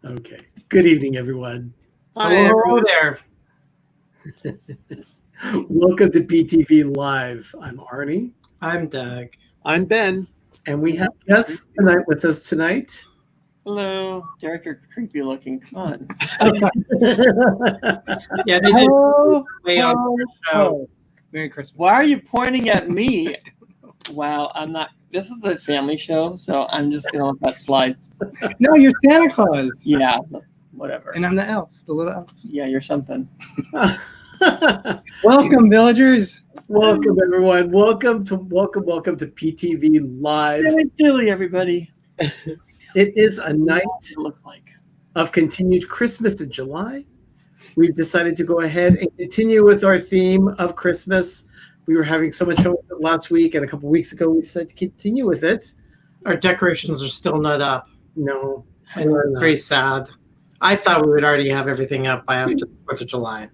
Okay. Good evening, everyone. Hello there. Welcome to PTV Live. I'm Arnie. I'm Doug. I'm Ben. And we have guests tonight with us tonight. Hello, Derick, you're creepy looking. Come on. Yeah, they did way on the show. Merry Christmas. Why are you pointing at me? Wow, I'm not. This is a family show, so I'm just gonna let that slide. No, you're Santa Claus. Yeah, whatever. And I'm the elf, the little elf. Yeah, you're something. Welcome, villagers. Welcome, everyone. Welcome to PTV Live. Dilly, everybody. It is a night It looks like of continued Christmas in July. We've decided to go ahead and continue with our theme of Christmas. We were having so much fun with it last week, and a couple weeks ago we decided to continue with it. Our decorations are still not up. No, And we're very sad. I thought we would already have everything up by after the 4th of July.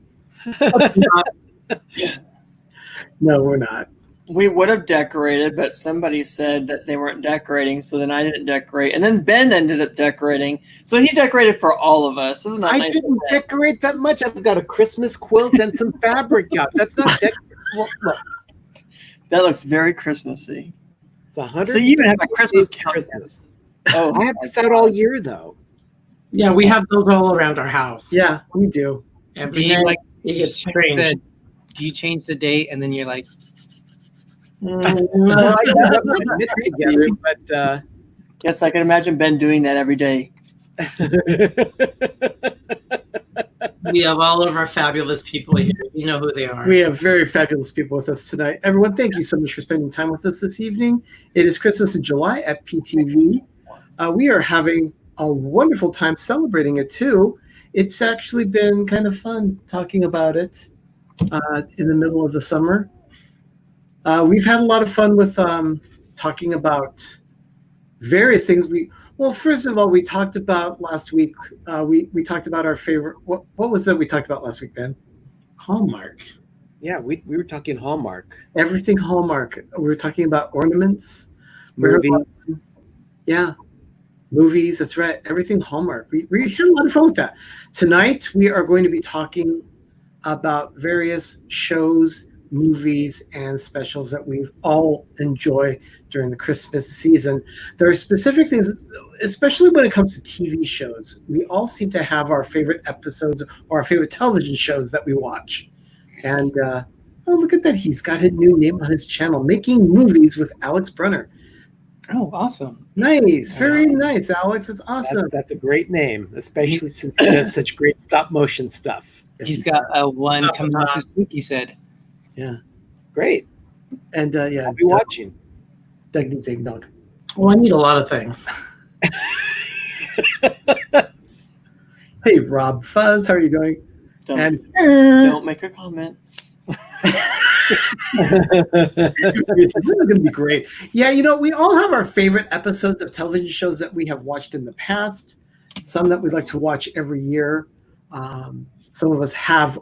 no, we're not. we would have decorated, but somebody said that they weren't decorating, so then I didn't decorate, and then Ben ended up decorating. So he decorated for all of us. Isn't that I nice? didn't decorate that much. I've got a Christmas quilt and some fabric out. That's not decorating. Look, That looks very Christmassy. it's 100. So you even have a Christmas countdown. Christmas. Oh, I have this out all year though. Yeah, we have those all around our house. Yeah, we do. Every Do you night like? it gets strange. Do you change the date and then you're like, Well, I got my mitts together, but yes, I can imagine Ben doing that every day. We have all of our fabulous people here. You know who they are. We have very fabulous people with us tonight. Everyone, thank you so much for spending time with us this evening. It is Christmas in July at PTV. We are having a wonderful time celebrating it too. It's actually been kind of fun talking about it in the middle of the summer. We've had a lot of fun with talking about various things. Well, first of all, we talked about last week. We talked about our favorite. What was that we talked about last week, Ben? Hallmark. yeah, we were talking Hallmark Everything Hallmark. We were talking about ornaments, movies. Yeah, movies. That's right. Everything Hallmark. We had a lot of fun with that. Tonight we are going to be talking about various shows, movies, and specials that we all enjoy during the Christmas season. There are specific things, especially when it comes to TV shows. We all seem to have our favorite episodes or our favorite television shows that we watch. And oh, look at that. He's got a new name on his channel, Making Movies with Alex Brunner. oh, awesome. Nice. Very nice, Alex. It's awesome. That's a great name, especially since he does such great stop motion stuff. He's got one coming out this week, you said. Great. And yeah, I'll be watching. Doug needs eggnog. Well, I need a lot of things. Hey, Rob Fuzz, how are you doing? Don't, And don't make a comment. this is going to be great. Yeah, we all have our favorite episodes of television shows that we have watched in the past, some that we'd like to watch every year. Some of us have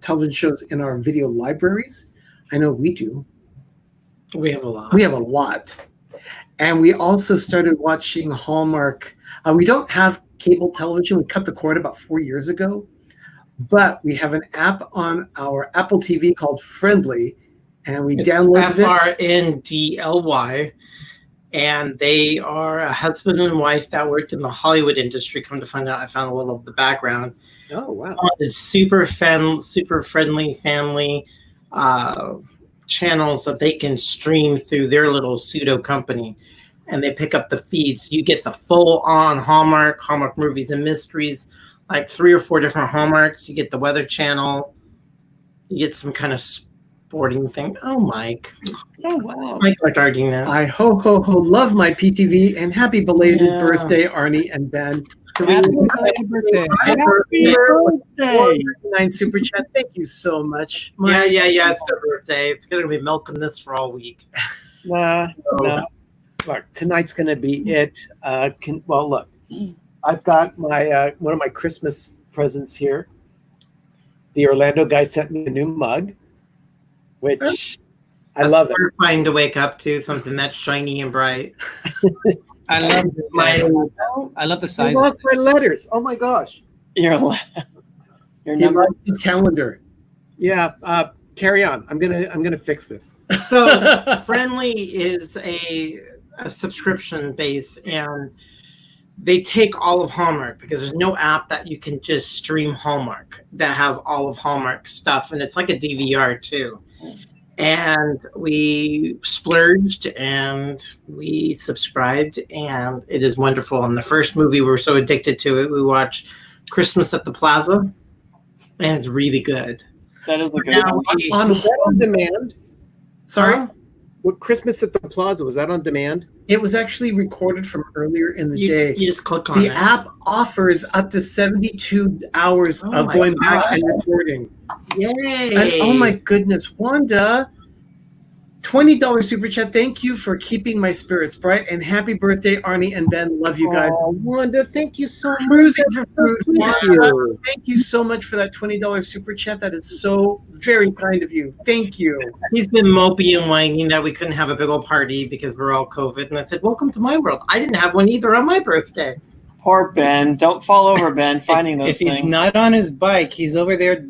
television shows in our video libraries. I know we do. We have a lot. We have a lot. And we also started watching Hallmark. We don't have cable television. We cut the cord about 4 years ago. But we have an app on our Apple TV called Friendly. And we It's downloaded it. FRNDLY. And they are a husband and wife that worked in the Hollywood industry. Come to find out, I found a little of the background. Oh wow. It's super friendly family channels that they can stream through their little pseudo company, and they pick up the feeds. You get the full on Hallmark movies and mysteries, like 3 or 4 different Hallmarks. You get the Weather Channel. You get some kind of sporting thing. Oh, Mike. Oh, wow. Mike's starting that. I ho ho ho love my PTV and happy belated Yeah. birthday, Arnie and Ben. Happy birthday. Happy birthday. 9 super chat. Thank you so much. Yeah. It's their birthday. It's gonna be milking this for all week. No. Look, tonight's going to be it. Look, I've got my one of my Christmas presents here. The Orlando guy sent me a new mug, which I That's love it. terrifying to wake up to something that's shiny and bright. I love My I love the I size. lost my letters. Oh my gosh. Your He number. lost his calendar. Yeah. Carry on. I'm gonna fix this. So Friendly is a subscription base, and they take all of Hallmark because there's no app that you can just stream Hallmark that has all of Hallmark stuff, and it's like a DVR too. And we splurged and we subscribed, and it is wonderful. And the first movie, we were so addicted to it, we watched Christmas at the Plaza, and it's really good. That is a good Now one. we- Was that on demand? Sorry? Huh? What Christmas at the Plaza, was that on demand? It was actually recorded from earlier in the You, day. you just click on The it. app offers up to 72 hours Oh of my going back God. and recording. Yay! And oh my goodness, Wanda, $20 super chat. Thank you for keeping my spirits bright, and happy birthday, Arnie and Ben. Love you guys. Oh, Wanda, thank you so much. Cruising for food. Thank Wanda, you. thank you so much for that $20 super chat. That is so very kind of you. Thank you. He's been mopey and whining that we couldn't have a big old party because we're all COVID. And I said, welcome to my world. I didn't have one either on my birthday. Poor Ben. Don't fall over, Ben. Finding those If he's things. not on his bike, he's over there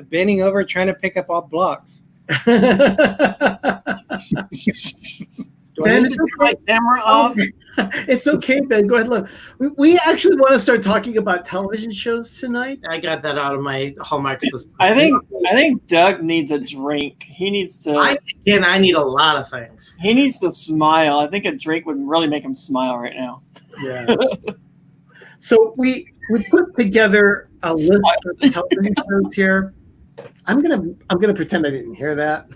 bending over trying to pick up all blocks. Do I need to turn my camera off? It's okay, Ben. Go ahead. Look, we actually want to start talking about television shows tonight. I got that out of my Hallmark system. I think Doug needs a drink. He needs to. I need a lot of things. He needs to smile. I think a drink would really make him smile right now. Yeah. So we put together a list of television shows here. I'm gonna pretend I didn't hear that.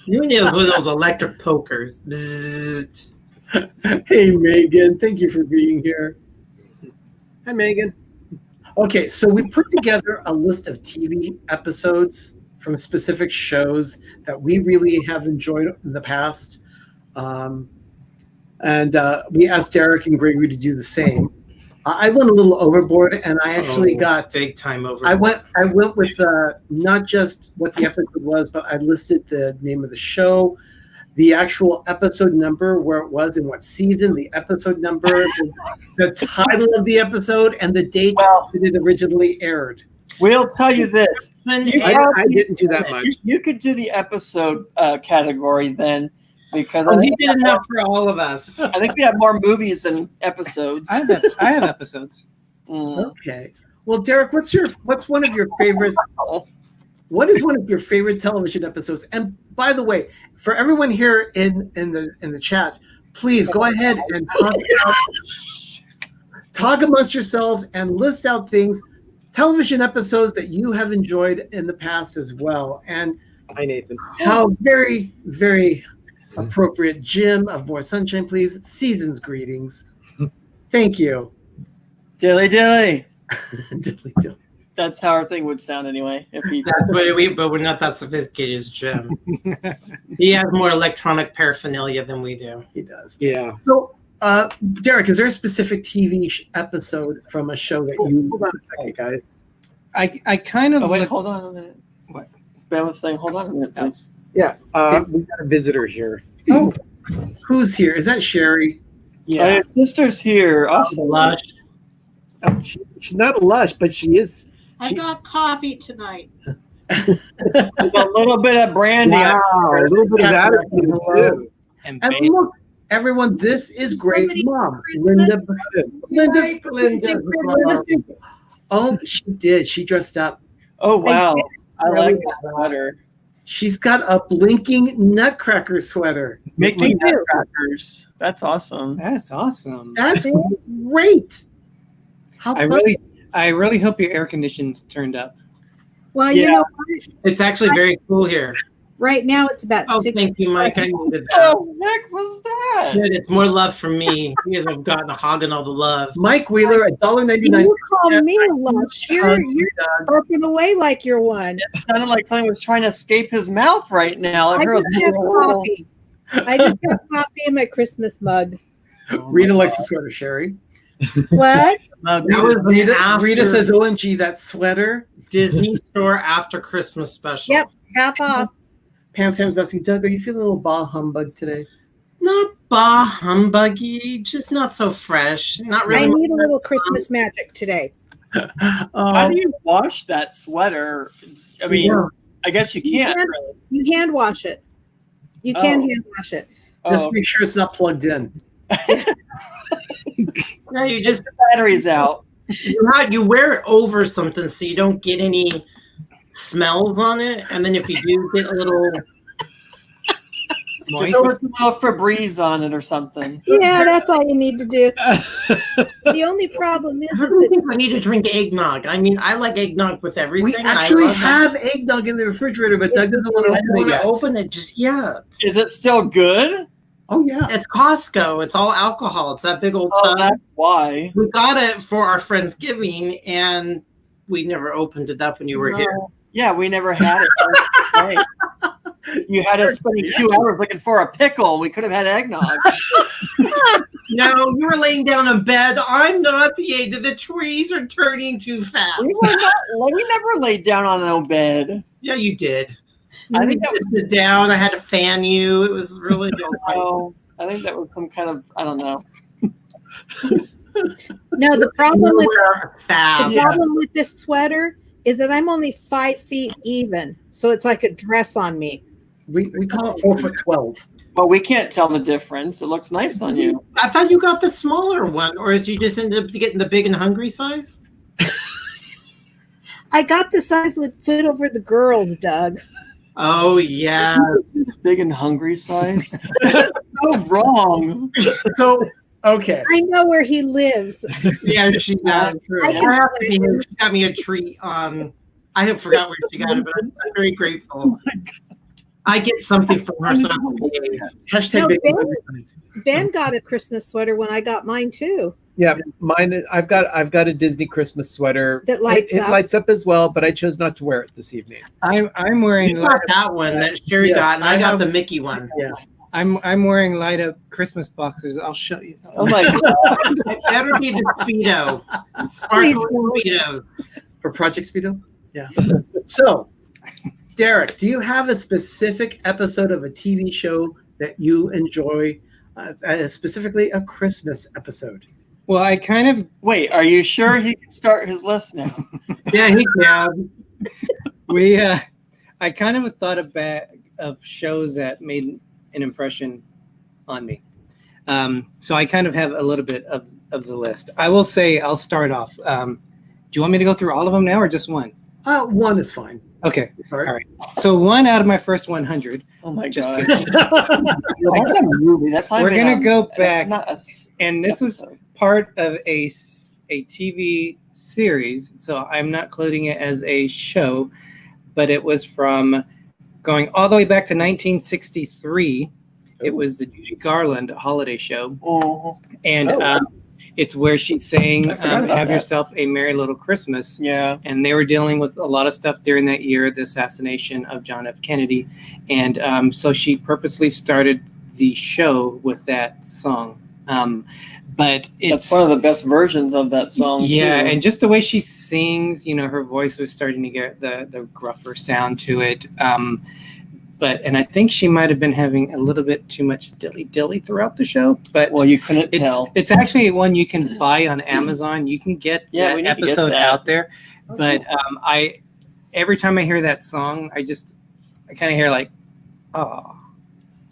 You need those electric pokers. Bzzzt. Hey Megan, thank you for being here. Hi, Megan. Okay, so we put together a list of TV episodes from specific shows that we really have enjoyed in the past, and we asked Derick and Greggory to do the same. I went a little overboard, and I actually got big time over. I went with not just what the episode was, but I listed the name of the show, the actual episode number, where it was and what season, the episode number, the title of the episode, and the date that it originally aired. We'll tell you this. I didn't do that much. You could do the episode category then, because I he think, did enough for all of us. I think we have more movies than episodes. I have episodes. Mm. Okay. Well, Derick, what's one of your favorites? What is one of your favorite television episodes? And by the way, for everyone here in the chat, please go ahead and talk amongst yourselves and list out things, television episodes that you have enjoyed in the past as well. And Hi, Nathan. how very, very appropriate. Jim of More Sunshine, please. Season's greetings. Thank you. Dilly dilly. Dilly dilly. That's how our thing would sound anyway. If he That's what but we're not that sophisticated as Jim. He has more electronic paraphernalia than we do. He does. Yeah. So, Derick, is there a specific TV episode from a show that you? Hold on a second, guys. I kind of Oh wait, look- hold on a minute. What? Ben was saying, hold on a minute, please. Yeah, we got a visitor here. Oh, who's here? Is that Sherry? Yeah, your sister's here. Awesome. Lush. She's not lush, but she is. I got coffee tonight. With a little bit of brandy. Wow, a little bit of attitude too. and And Babe. look, everyone, this is Grace's Somebody mom, Christmas. Linda. Oh, she did. She dressed up. Oh wow, I like that sweater. She's got a blinking Nutcracker sweater. Mickey Look at her. Nutcrackers. That's awesome. That's awesome. That's great. How I fun. really hope your air conditioning's turned up. Well, Yeah. you know, It's actually very cool here. right now it's about Oh, 6. thank you, Mike. I needed that. Oh, heck was that? Good. It's more love from me. You guys have gotten hogging all the love. Mike Wheeler, $1.99. You call me a lunch. You're burping away like you're one. It sounded like something was trying to escape his mouth right now. I heard just have coffee. I just have coffee in my Christmas mug. Rita likes the sweater, Sherry. What? That was Rita, after Rita says, OMG, that sweater. Disney Store after Christmas special. Yep, half off. Pam Sam's asking, Doug, are you feeling a little bah humbug today? Not bah humbuggy, just not so fresh. Not I really. need a little Christmas magic today. How do you wash that sweater? I mean, Yeah. I guess you can't. can. Really. You hand wash it. You can Oh. hand wash it. Just Oh, make sure it's not plugged in. Yeah, you just the battery's out. you wear it over something so you don't get any smells on it, and then if you do get a little Just throw some little Febreze on it or something. Yeah, that's all you need to do. The only problem is I that need to drink eggnog. I mean, I like eggnog with everything. We actually have eggnog in the refrigerator, but Doug doesn't want to I open don't it want to yet. open it just yet. Is it still good? Oh yeah. It's Costco. It's all alcohol. It's that big old Oh, tub. that's why. We got it for our Friendsgiving, and we never opened it up when you were here. Yeah, we never had it. Right. You had us spending 2 hours looking for a pickle. We could have had eggnog. No, you were laying down in bed. I'm nauseated. The trees are turning too fast. We never laid down on no bed. Yeah, you did. I think that was sit down. I had to fan you. It was really. Oh, I think that was some kind of, I don't know. no, the problem with fast. this sweater is that I'm only 5 feet even, so it's like a dress on me. We call it 4'12". Well, we can't tell the difference. It looks nice on you. I thought you got the smaller one, or is you just ended up getting the big and hungry size? I got the size that would fit over the girls, Doug. Oh yeah, This big and hungry size. That's so wrong. So okay. I know where he lives. yeah, she got. True. I I have to be here. She got me a treat. I have forgot where she got it, but I'm very grateful. I get something from her. So Hashtag No, baby Ben- hungry size. Ben got a Christmas sweater when I got mine too. Yeah, mine is, I've got a Disney Christmas sweater That lights it up. lights up as well, but I chose not to wear it this evening. I'm wearing you got that one that Sherry Yes, got, and I I got have- the Mickey one. Yeah. I'm wearing light up Christmas boxes. I'll show you. Oh my God. It better be the Speedo, sparkling Speedo. For Project Speedo? Yeah. So, Derek, do you have a specific episode of a TV show that you enjoy, specifically a Christmas episode? Well, I kind of Wait, are you sure he can start his list now? Yeah, he can. I kind of thought of shows that made an impression on me. So I kind of have a little bit of the list. I will say I'll start off. Do you want me to go through all of them now or just one? One is fine. Okay. All right. All right. So one out of my first 100. Oh my Just God. kidding. That's a movie. That's not We're even gonna a- go that's back, not a s- and this was episode. part of a TV series, so I'm not including it as a show, but it was from going all the way back to 1963. It was the Judy Garland holiday show, Oh, and it's where she sang I forgot about "Have that. Yourself a Merry Little Christmas." yeah. And they were dealing with a lot of stuff during that year, the assassination of John F. Kennedy, and so she purposely started the show with that song. But it's That's one of the best versions of that song. yeah, too. and just the way she sings, her voice was starting to get the gruffer sound to it. And I think she might have been having a little bit too much dilly throughout the show. But well, you couldn't tell. it's actually one you can buy on Amazon. You can get Yeah, we that need to get episode that. out there. But I every time I hear that song, I kind of hear like, oh.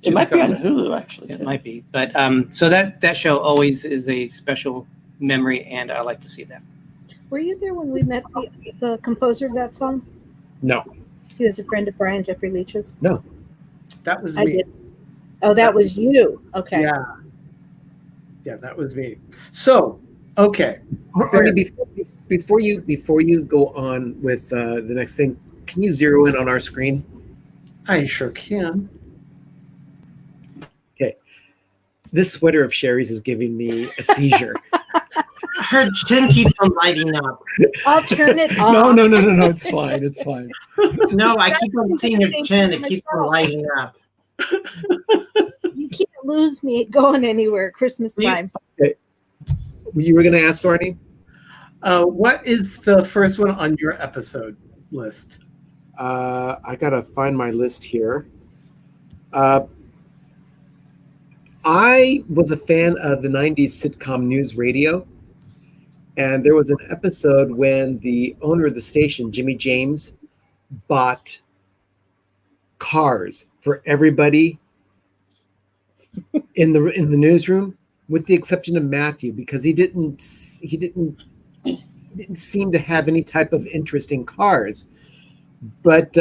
It might be on Hulu, actually. It too. might be, but so that show always is a special memory, and I like to see that. Were you there when we met the composer of that song? No. He was a friend of Brian Jeffrey Leach's. That was I me. did. Oh, that was you. Okay. Yeah, that was me. So, okay. Arnie, before you go on with the next thing, can you zero in on our screen? I sure can. This sweater of Sherry's is giving me a seizure. Her chin keeps on lighting up. I'll turn it off. No, it's fine. It's fine. No, I keep on seeing her chin. It keeps on lighting up. You can't lose me going anywhere at Christmas time. You were going to ask, Arnie? What is the first one on your episode list? I got to find my list here. I was a fan of the 90s sitcom News Radio. And there was an episode when the owner of the station, Jimmy James, bought cars for everybody in the newsroom, with the exception of Matthew, because he didn't seem to have any type of interest in cars. But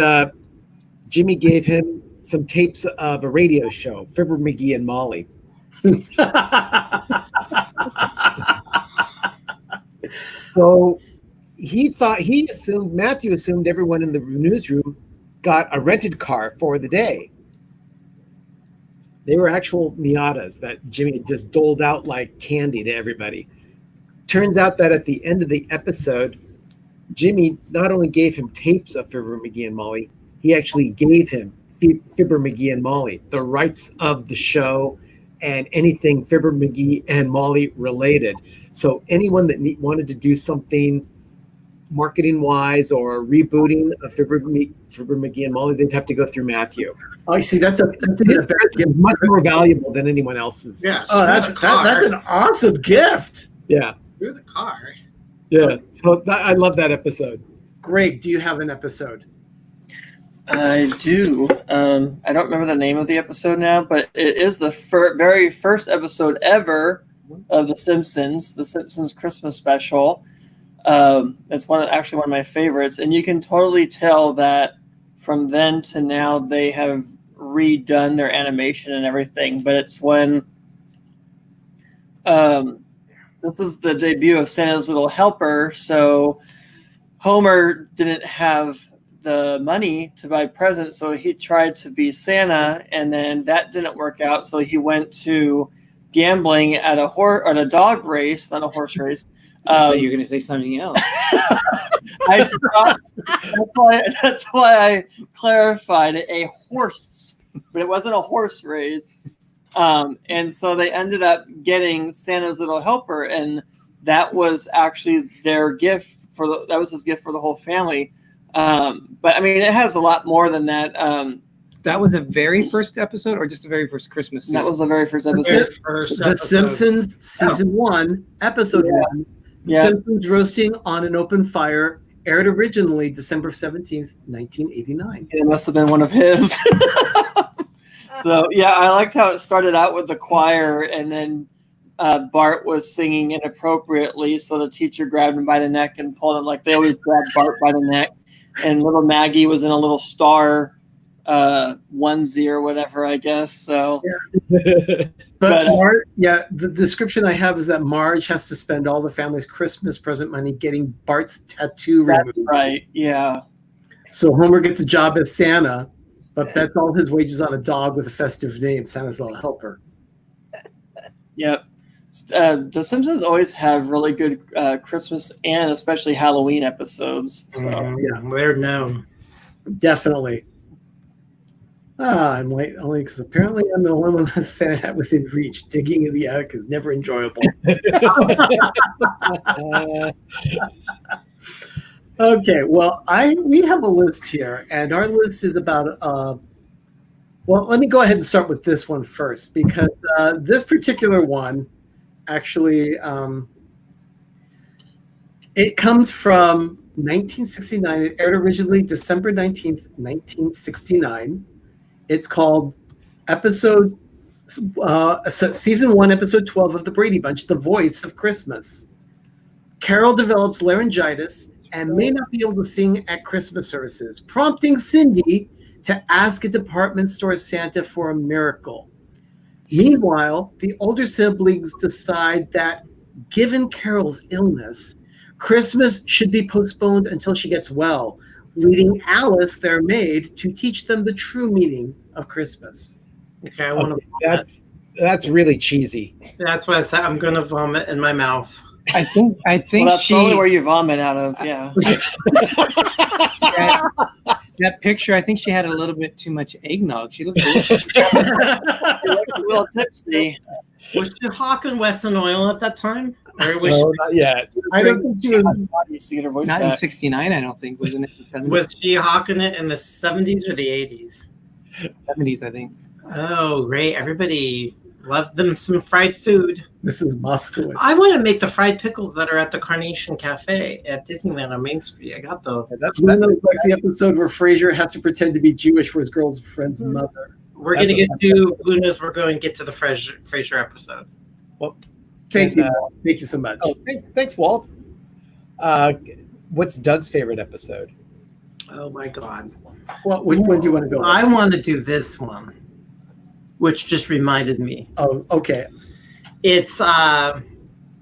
Jimmy gave him some tapes of a radio show, Fibber McGee and Molly. So Matthew assumed everyone in the newsroom got a rented car for the day. They were actual Miatas that Jimmy just doled out like candy to everybody. Turns out that at the end of the episode, Jimmy not only gave him tapes of Fibber McGee and Molly, he actually gave him Fibber McGee and Molly, the rights of the show and anything Fibber McGee and Molly related. So anyone that wanted to do something marketing-wise or rebooting of Fibber McGee and Molly, they'd have to go through Matthew. Oh, you see, that's It's much more valuable than anyone else's. Yeah. Oh, that's an awesome gift. Yeah. Through the car. Yeah. So I love that episode. Greg, do you have an episode? I do. I don't remember the name of the episode now, but it is the very first episode ever of The Simpsons Christmas special. It's actually one of my favorites, and you can totally tell that from then to now they have redone their animation and everything. But it's when this is the debut of Santa's Little Helper, so Homer didn't have the money to buy presents, so he tried to be Santa, and then that didn't work out. So he went to gambling at a dog race, not a horse race. You're going to say something else. That's why I clarified it, a horse, but it wasn't a horse race. And so they ended up getting Santa's Little Helper, and that was actually their gift that was his gift for the whole family. But I mean, it has a lot more than that. That was the very first episode, or just the very first Christmas season? That was the very first episode. The Simpsons season 1, episode 1. Yeah. Simpsons roasting on an open fire, aired originally December 17th, 1989. It must have been one of his. So yeah, I liked how it started out with the choir, and then Bart was singing inappropriately, so the teacher grabbed him by the neck and pulled him, like they always grab Bart by the neck. And little Maggie was in a little star onesie or whatever, I guess. So, But the description I have is that Marge has to spend all the family's Christmas present money getting Bart's tattoo removed. That's right. Yeah. So Homer gets a job as Santa, but bets all his wages on a dog with a festive name, Santa's Little Helper. Yep. The Simpsons always have really good Christmas and especially Halloween episodes. So yeah, they're known. Definitely. I'm late only because apparently I'm the only one who has Santa hat within reach. Digging in the attic is never enjoyable. Okay, well, we have a list here, and our list is about. Well, let me go ahead and start with this one first, because this particular one, actually, it comes from 1969. It aired originally December 19th, 1969. It's called Season 1, Episode 12 of The Brady Bunch, The Voice of Christmas. Carol develops laryngitis and may not be able to sing at Christmas services, prompting Cindy to ask a department store Santa for a miracle. Meanwhile, the older siblings decide that, given Carol's illness, Christmas should be postponed until she gets well, leading Alice, their maid, to teach them the true meaning of Christmas. Okay, I want to. That's really cheesy. That's why I said I'm going to vomit in my mouth. I think well, that's probably where you vomit out of. Yeah. That picture, I think she had a little bit too much eggnog. She looked a little tipsy. Was she hawking Wesson oil at that time? Or was No, not yet. I don't think she was. not in '69. I don't think, wasn't it? In the 70s? Was she hawking it in the 70s or the 80s? 70s, I think. Oh, great. Everybody Love them some fried food. Mrs. Moskowitz. I want to make the fried pickles that are at the Carnation Cafe at Disneyland on Main Street. I got those. Luna likes the episode where Frasier has to pretend to be Jewish for his girlfriend's mother. We're going to get to Luna's. We're going to get to the Frasier episode. Well, thank you. Thank you so much. Oh, thanks, Walt. What's Doug's favorite episode? Oh my God. Well, which one do you want to go with? I want to do this one, which just reminded me. Oh, okay. It's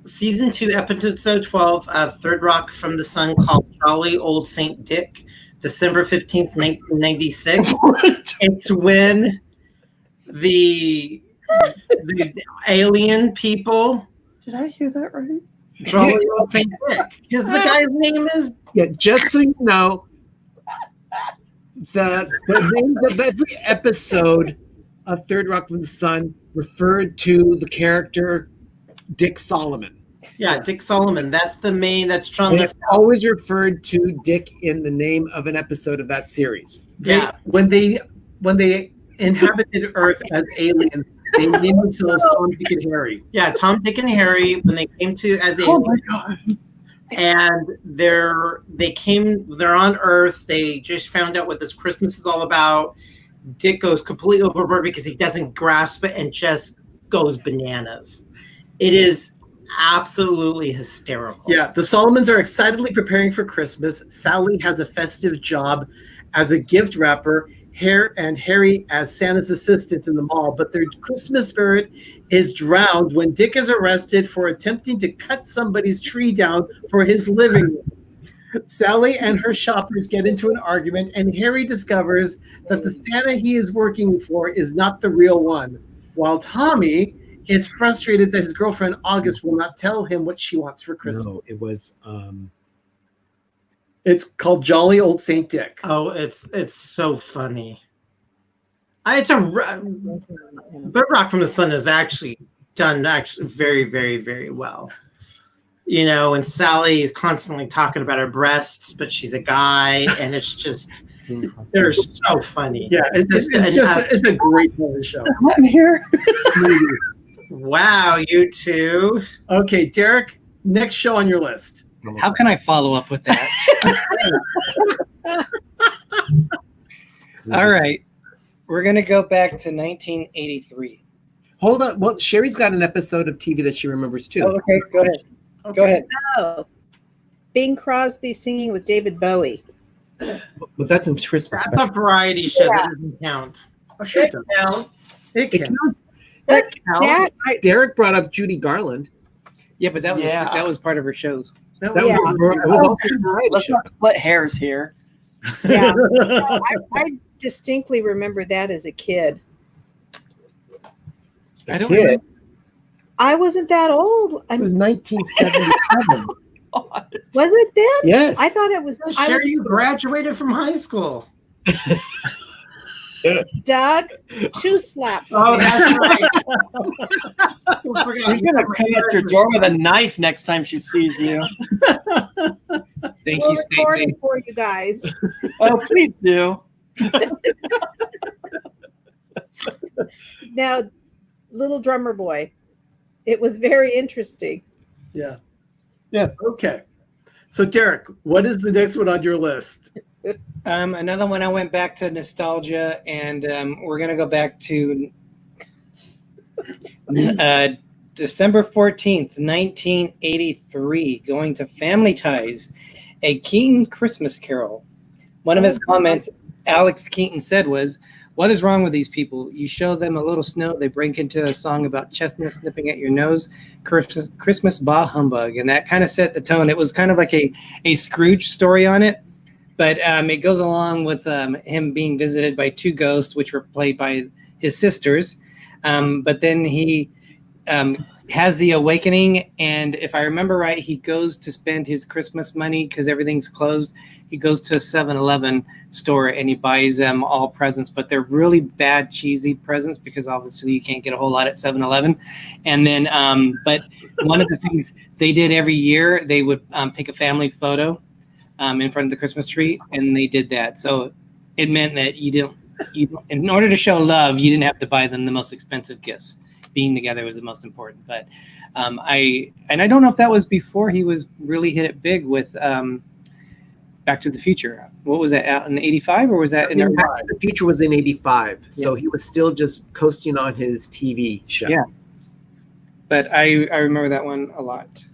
season 2, episode 12 of Third Rock from the Sun, called Jolly Old Saint Dick, December 15th, 1996. It's when the alien people. Did I hear that right? Jolly Old Saint Dick. Because the guy's name is. Yeah, just so you know, the names of every episode of Third Rock from the Sun referred to the character Dick Solomon. Yeah, Dick Solomon. That's the main. That's John. They have always referred to Dick in the name of an episode of that series. Yeah. When they inhabited Earth as aliens, they named themselves Tom, Dick, and Harry. Yeah, Tom, Dick, and Harry. When they came to as aliens. Oh my God. And they're on Earth. They just found out what this Christmas is all about. Dick goes completely overboard because he doesn't grasp it and just goes bananas. It is absolutely hysterical. Yeah, the Solomons are excitedly preparing for Christmas. Sally has a festive job as a gift wrapper, and Harry as Santa's assistant in the mall, but their Christmas spirit is drowned when Dick is arrested for attempting to cut somebody's tree down for his living room. Sally and her shoppers get into an argument, and Harry discovers that the Santa he is working for is not the real one, while Tommy is frustrated that his girlfriend August will not tell him what she wants for Christmas. No, it was It's called Jolly Old Saint Dick. Oh, it's so funny. Third Rock from the Sun is actually done very, very, very well. You know, and Sally is constantly talking about her breasts, but she's a guy, and it's just they're so funny. Yeah, it's a great movie show. I'm here. Wow, you two. Okay, Derek, next show on your list. How can I follow up with that? All right. We're going to go back to 1983. Hold on. Well, Sherry's got an episode of TV that she remembers too. Oh, okay, go ahead. Okay. Go ahead. Oh, Bing Crosby singing with David Bowie. But that's in Christmas. That's a variety show that doesn't count. Oh, sure it It does. counts. It It counts. counts. That Derek brought up Judy Garland. Yeah, but that was part of her shows. That was, it was also a variety Let's show. not split hairs here. yeah. I distinctly remember that as a kid. I don't Kid. I wasn't that old. It was 1977. Was it then? Yes. I thought it was. I Sure, was you graduated from high school. Doug, 2 slaps. Oh, that's right. She's gonna come at your door with a knife next time she sees you. Thank We're you, Stacey. recording for you guys. Oh, please do. Now, Little Drummer Boy. It was very interesting. Yeah. Okay. So, Derek, what is the next one on your list? Another one, I went back to nostalgia, and we're going to go back to December 14th, 1983, going to Family Ties, A Keaton Christmas Carol. One of his comments, Alex Keaton said was, "What is wrong with these people? You show them a little snow, they break into a song about chestnuts snipping at your nose. Christmas bah humbug." And that kind of set the tone. It was kind of like a Scrooge story on it. But it goes along with him being visited by 2 ghosts, which were played by his sisters. But then he has the awakening. And if I remember right, he goes to spend his Christmas money because everything's closed. He goes to a 7-Eleven store and he buys them all presents. But they're really bad, cheesy presents because obviously you can't get a whole lot at 7-Eleven. And then, but one of the things they did every year, they would take a family photo in front of the Christmas tree, and they did that. So it meant that you in order to show love, you didn't have to buy them the most expensive gifts. being together was the most important. But I don't know if that was before he was really hit it big with Back to the Future. What was that, out in '85, or was that in Back to the Future was in '85, so he was still just coasting on his TV show. Yeah. But I remember that one a lot.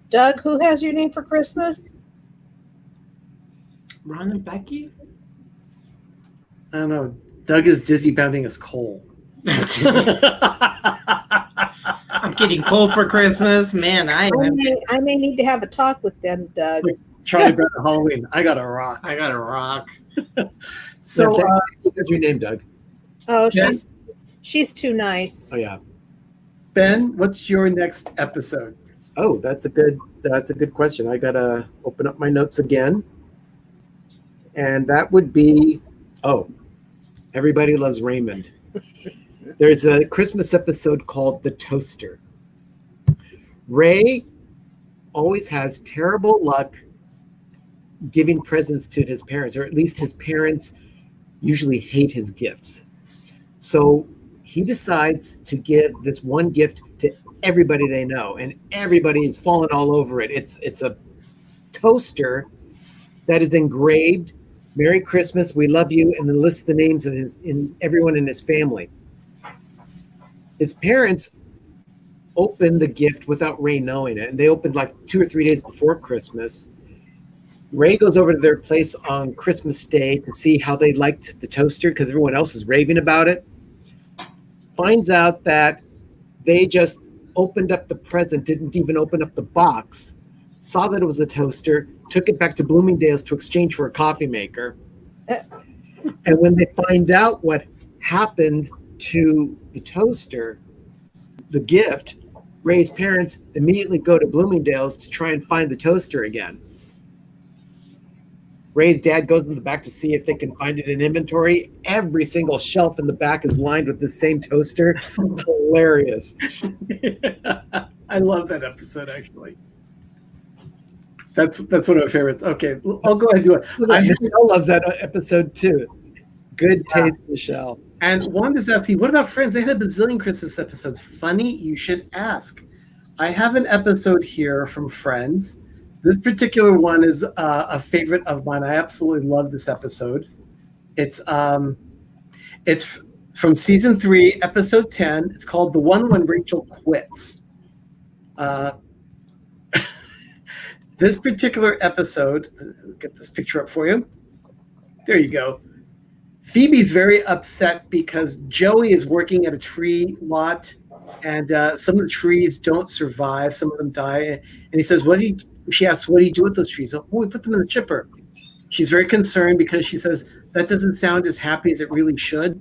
Doug, who has your name for Christmas? Ron and Becky? I don't know. Doug is dizzy bounding his coal. I'm getting cold for Christmas. Man, I may need to have a talk with them, Doug. Like Charlie Brown at Halloween. I got a rock. I got a rock. So, what's your name, Doug? Oh, she's too nice. Oh yeah. Ben, what's your next episode? Oh, that's a good question. I gotta open up my notes again. And that would be, Everybody Loves Raymond. There's a Christmas episode called The Toaster. Ray always has terrible luck giving presents to his parents, or at least his parents usually hate his gifts. So he decides to give this one gift to everybody they know, and everybody is falling all over it. It's a toaster that is engraved "Merry Christmas, we love you," and then lists the names of everyone in his family. His parents opened the gift without Ray knowing it, and they opened like 2 or 3 days before Christmas. Ray goes over to their place on Christmas Day to see how they liked the toaster because everyone else is raving about it. Finds out that they just opened up the present, didn't even open up the box, saw that it was a toaster, took it back to Bloomingdale's to exchange for a coffee maker. And when they find out what happened to the toaster, the gift, Ray's parents immediately go to Bloomingdale's to try and find the toaster again. Ray's dad goes in the back to see if they can find it in inventory. Every single shelf in the back is lined with the same toaster. It's hilarious. I love that episode, actually. That's one of my favorites. Okay, I'll go ahead and do it. Michelle loves that episode too. Good taste, Michelle. And Juan is asking, what about Friends? They had a bazillion Christmas episodes. Funny, you should ask. I have an episode here from Friends. This particular one is a favorite of mine. I absolutely love this episode. It's from season 3, episode 10. It's called "The One When Rachel Quits." This particular episode, I'll get this picture up for you. There you go. Phoebe's very upset because Joey is working at a tree lot, and some of the trees don't survive. Some of them die. And he says, she asks, what do you do with those trees? Oh, we put them in the chipper. She's very concerned because she says, that doesn't sound as happy as it really should.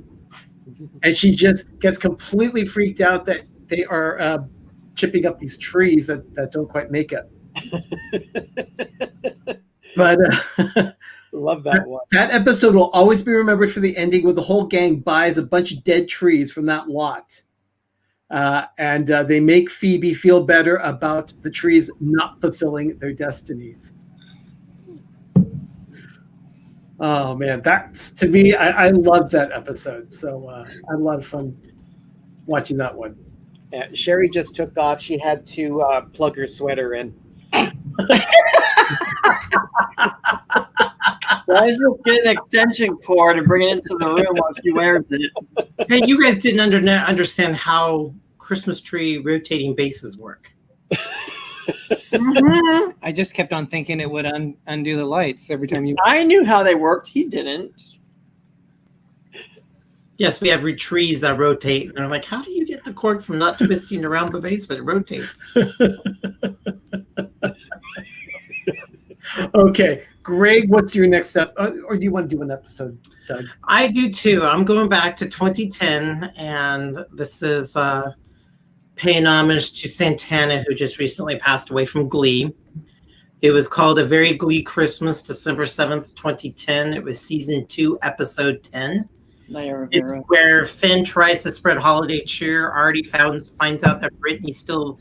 And she just gets completely freaked out that they are chipping up these trees that don't quite make it. But love that one. That episode will always be remembered for the ending where the whole gang buys a bunch of dead trees from that lot. And they make Phoebe feel better about the trees not fulfilling their destinies. Oh, man. That, to me, I love that episode. So I had a lot of fun watching that one. Sherry just took off. She had to plug her sweater in. Why is just get an extension cord and bring it into the room while she wears it? Hey, you guys didn't understand how Christmas tree rotating bases work. I just kept on thinking it would undo the lights every time you. I knew how they worked. He didn't. Yes, we have trees that rotate. And I'm like, how do you get the cord from not twisting around the base, but it rotates? Okay, Greg, what's your next step? Or do you want to do an episode, Doug? I do too. I'm going back to 2010, and this is paying homage to Santana, who just recently passed away from Glee. It was called A Very Glee Christmas, December 7th, 2010. It was season 2, episode 10. It's where Finn tries to spread holiday cheer. Artie finds out that Brittany still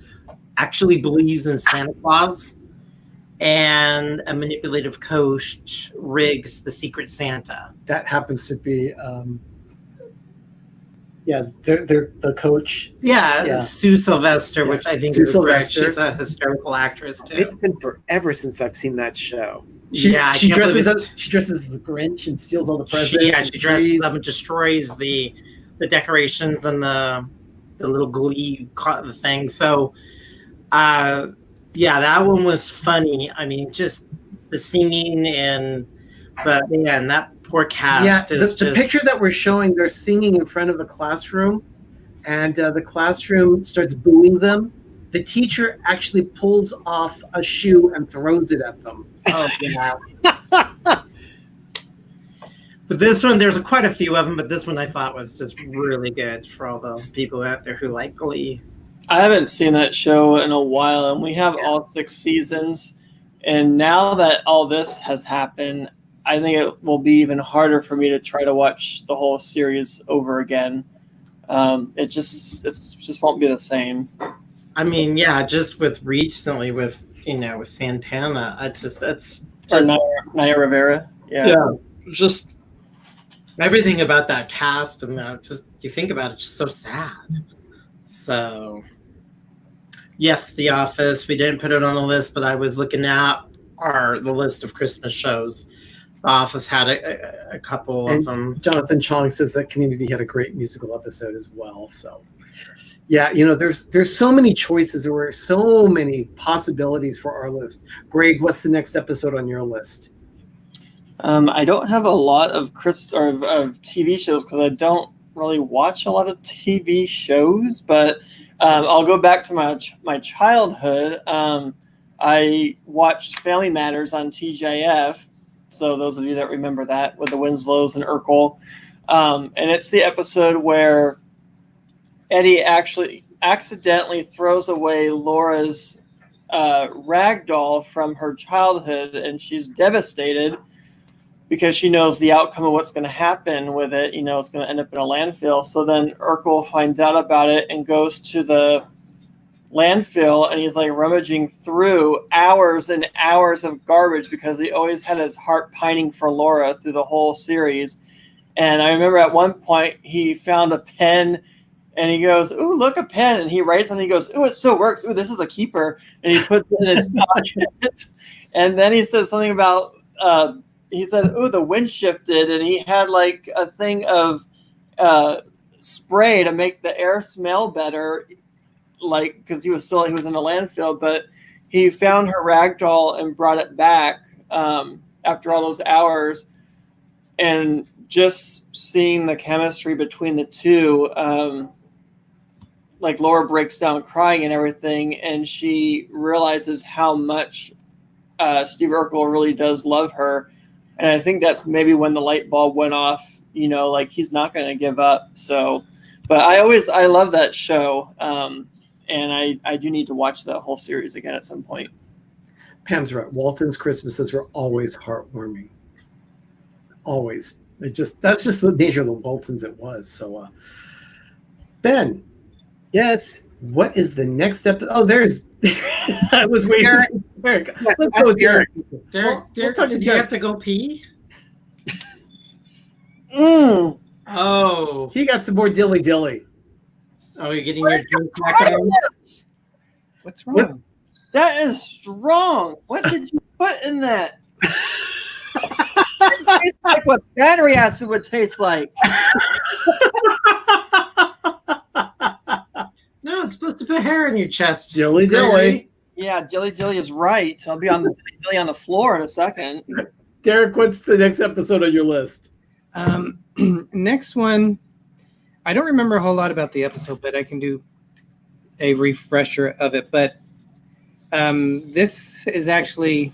actually believes in Santa Claus. And a manipulative coach rigs the Secret Santa. That happens to be Yeah, they're the coach. Yeah, Sue Sylvester, Yeah, which I think Sue is great. Sylvester. She's a hysterical actress too. It's been forever since I've seen that show. She I can't dresses believe as the Grinch and steals all the presents. she dresses up and destroys the decorations and the little Glee thing. So, that one was funny. I mean, just the singing and that poor cast. Yeah, the picture that we're showing, they're singing in front of a classroom, and the classroom starts booing them. The teacher actually pulls off a shoe and throws it at them. Oh yeah. But this one, there's quite a few of them, but this one I thought was just really good for all the people out there who like Glee. I haven't seen that show in a while, and we have all 6 seasons. And now that all this has happened, I think it will be even harder for me to try to watch the whole series over again. It just won't be the same. I mean, just with recently with Santana, Or Naya Rivera. Yeah. Just everything about that cast and you think about it, just so sad. So, yes, The Office. We didn't put it on the list, but I was looking at the list of Christmas shows. The Office had a couple of them. Jonathan Chong says that Community had a great musical episode as well. So, yeah, there's so many choices. There were so many possibilities for our list. Greg, what's the next episode on your list? I don't have a lot of TV shows because I don't really watch a lot of TV shows, but I'll go back to my childhood. I watched Family Matters on TGIF, so those of you that remember that, with the Winslows and Urkel. And it's the episode where Eddie actually accidentally throws away Laura's rag doll from her childhood, and she's devastated because she knows the outcome of what's going to happen with it. It's going to end up in a landfill. So then Urkel finds out about it and goes to the landfill, and he's like rummaging through hours and hours of garbage because he always had his heart pining for Laura through the whole series. And I remember at one point he found a pen and he goes, "Ooh, look, a pen." And he writes on it, he goes, "Ooh, it still works. Ooh, this is a keeper." And he puts it in his pocket. And then he says something about, he said, "Ooh, the wind shifted." And he had like a thing of spray to make the air smell better, like, because he was in a landfill. But he found her rag doll and brought it back after all those hours. And just seeing the chemistry between the two, like Laura breaks down crying and everything, and she realizes how much Steve Urkel really does love her. And I think that's maybe when the light bulb went off, like he's not going to give up. So, but I love that show. And I do need to watch the whole series again at some point. Pam's right. Walton's Christmases were always heartwarming. Always. That's just the nature of the Waltons it was. So, Ben, yes, what is the next step? Oh, there's, I was waiting. Derek. Let's go with Derek. Derek, did you have to go pee? Oh. He got some more dilly dilly. Oh, you're getting your drink back on? What's wrong? That is strong. What did you put in that? It tastes like what battery acid would taste like. No, it's supposed to put hair in your chest. Dilly dilly. Yeah, Dilly Dilly is right. I'll be on the Dilly Dilly on the floor in a second. Derek, what's the next episode on your list? Next one, I don't remember a whole lot about the episode, but I can do a refresher of it. But this is actually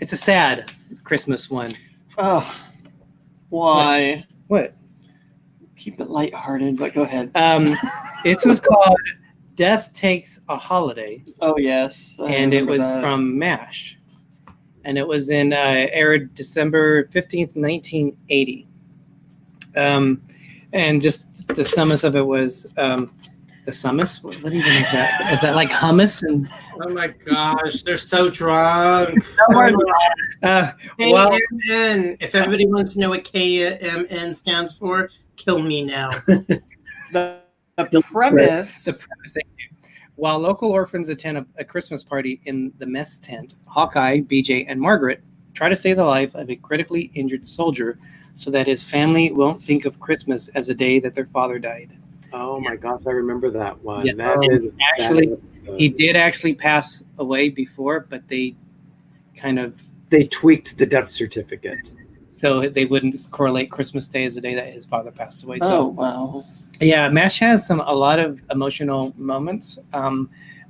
it's a sad Christmas one. Oh, why? What? Keep it lighthearted, but go ahead. It was called Death Takes a Holiday. Oh, yes. And it was from MASH. And it was aired December 15th, 1980. And just the summons of it was the the summus. What even is that? Is that like hummus? And Oh my gosh, they're so drunk. well, KMN. If everybody wants to know what KMN stands for, kill me now. The premise. the premise. Thank you. While local orphans attend a Christmas party in the mess tent, Hawkeye, BJ, and Margaret try to save the life of a critically injured soldier so that his family won't think of Christmas as a day that their father died. Oh my gosh, I remember that one. Yeah. That is a sad Actually, episode. he did actually pass away before, but they kind of They tweaked the death certificate. so they wouldn't correlate Christmas Day as the day that his father passed away. Oh So wow! yeah, MASH has a lot of emotional moments,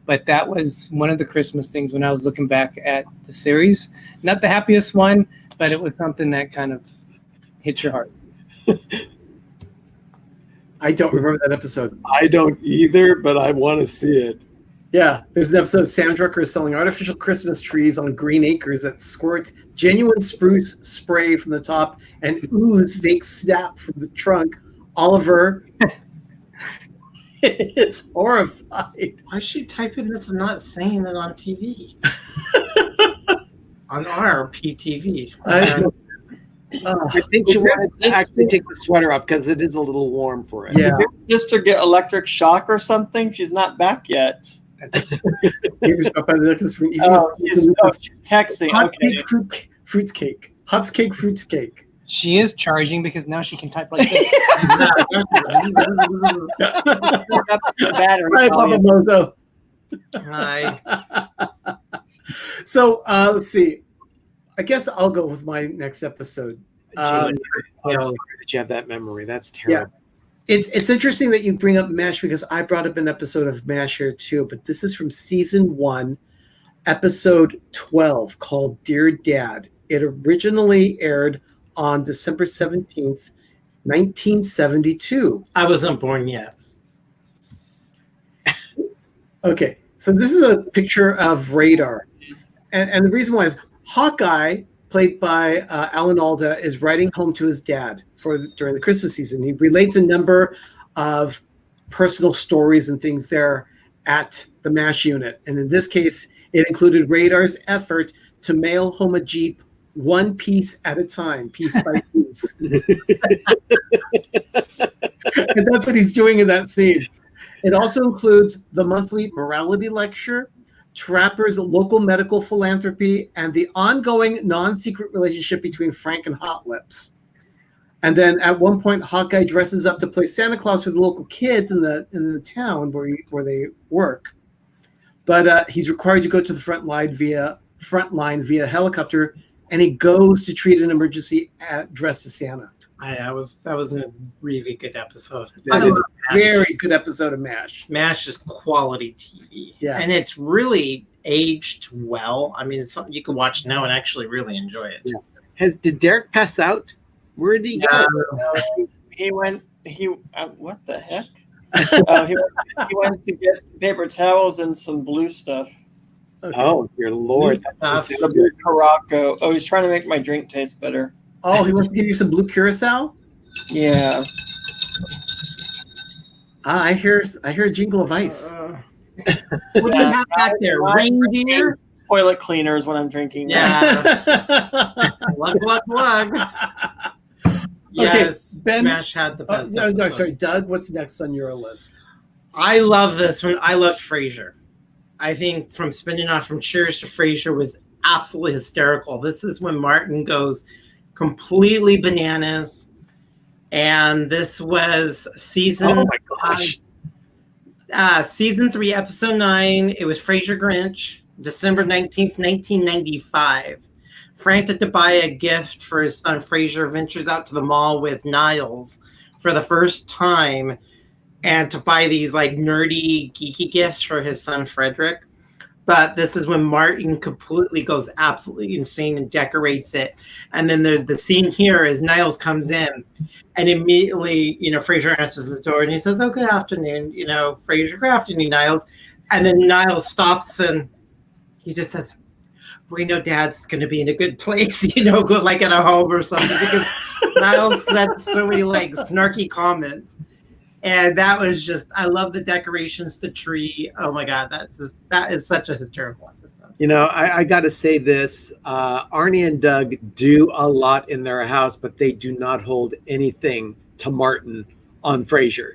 but that was one of the Christmas things when I was looking back at the series. Not the happiest one, but it was something that kind of hit your heart. I don't remember that episode. I don't either, but I want to see it. Yeah, there's an episode of Sam Drucker selling artificial Christmas trees on green acres that squirt genuine spruce spray from the top and ooze fake snap from the trunk. Oliver is horrified. Why is she typing this and not saying it on TV? On our PTV. I think she wanted to actually take the sweater off because it is a little warm for it. Yeah. Did your sister get electric shock or something? She's not back yet. Here's up on the next screen. She's texting. Hot Okay. cake, fruits cake. Hot cake, fruits cake. She is charging because now she can type like this. Battery Hi, volume. Papa Mozo. Hi. So let's see. I guess I'll go with my next episode. I'm sorry that you have that memory. That's terrible. It's interesting that you bring up MASH because I brought up an episode of MASH here too, but this is from season 1, episode 12, called Dear Dad. It originally aired on December 17th, 1972. I wasn't born yet. Okay, so this is a picture of Radar. And the reason why is Hawkeye, played by Alan Alda, is writing home to his dad during the Christmas season. He relates a number of personal stories and things there at the MASH unit. And in this case, it included Radar's effort to mail home a Jeep one piece at a time, piece by piece. And that's what he's doing in that scene. It also includes the monthly morality lecture, Trapper's local medical philanthropy, and the ongoing non-secret relationship between Frank and Hot Lips. And then at one point, Hawkeye dresses up to play Santa Claus for the local kids in the town where they work. But he's required to go to the front line via helicopter, and he goes to treat an emergency dressed as Santa. That was a really good episode. That is a very good episode of MASH. MASH is quality TV. Yeah. And it's really aged well. I mean, it's something you can watch now and actually really enjoy it. Yeah. Did Derek pass out? Where did he go? He went. What the heck? He went to get some paper towels and some blue stuff. Okay. Oh, dear Lord. Stuff. That's The blue Caraco. Oh, he's trying to make my drink taste better. Oh, he wants to give you some blue curacao? Yeah. I hear a jingle of ice. What do you have back there? Reindeer? Toilet cleaner is what I'm drinking. Yeah. Glug, glug. Yes, Ben- MASH had the best. No, episode. sorry, Doug. What's next on your list? I love this one. I loved Frasier. I think from spinning off from Cheers to Frasier was absolutely hysterical. This is when Martin goes completely bananas, and this was season. Oh my gosh. Season 3, episode 9. It was Frasier Grinch, December 19th, 1995. Frantic to buy a gift for his son Frasier, ventures out to the mall with Niles for the first time, and to buy these like nerdy, geeky gifts for his son Frederick. But this is when Martin completely goes absolutely insane and decorates it. And then the scene here is Niles comes in, and immediately, Frasier answers the door and he says, "Oh, good afternoon, Frasier, good afternoon, Niles." And then Niles stops and he just says, "We know Dad's going to be in a good place, good like at a home or something," because Niles said so many like snarky comments. And that was just, I love the decorations, the tree. Oh my God, that is such a hysterical episode. You know, I got to say this. Arnie and Doug do a lot in their house, but they do not hold anything to Martin on Frasier.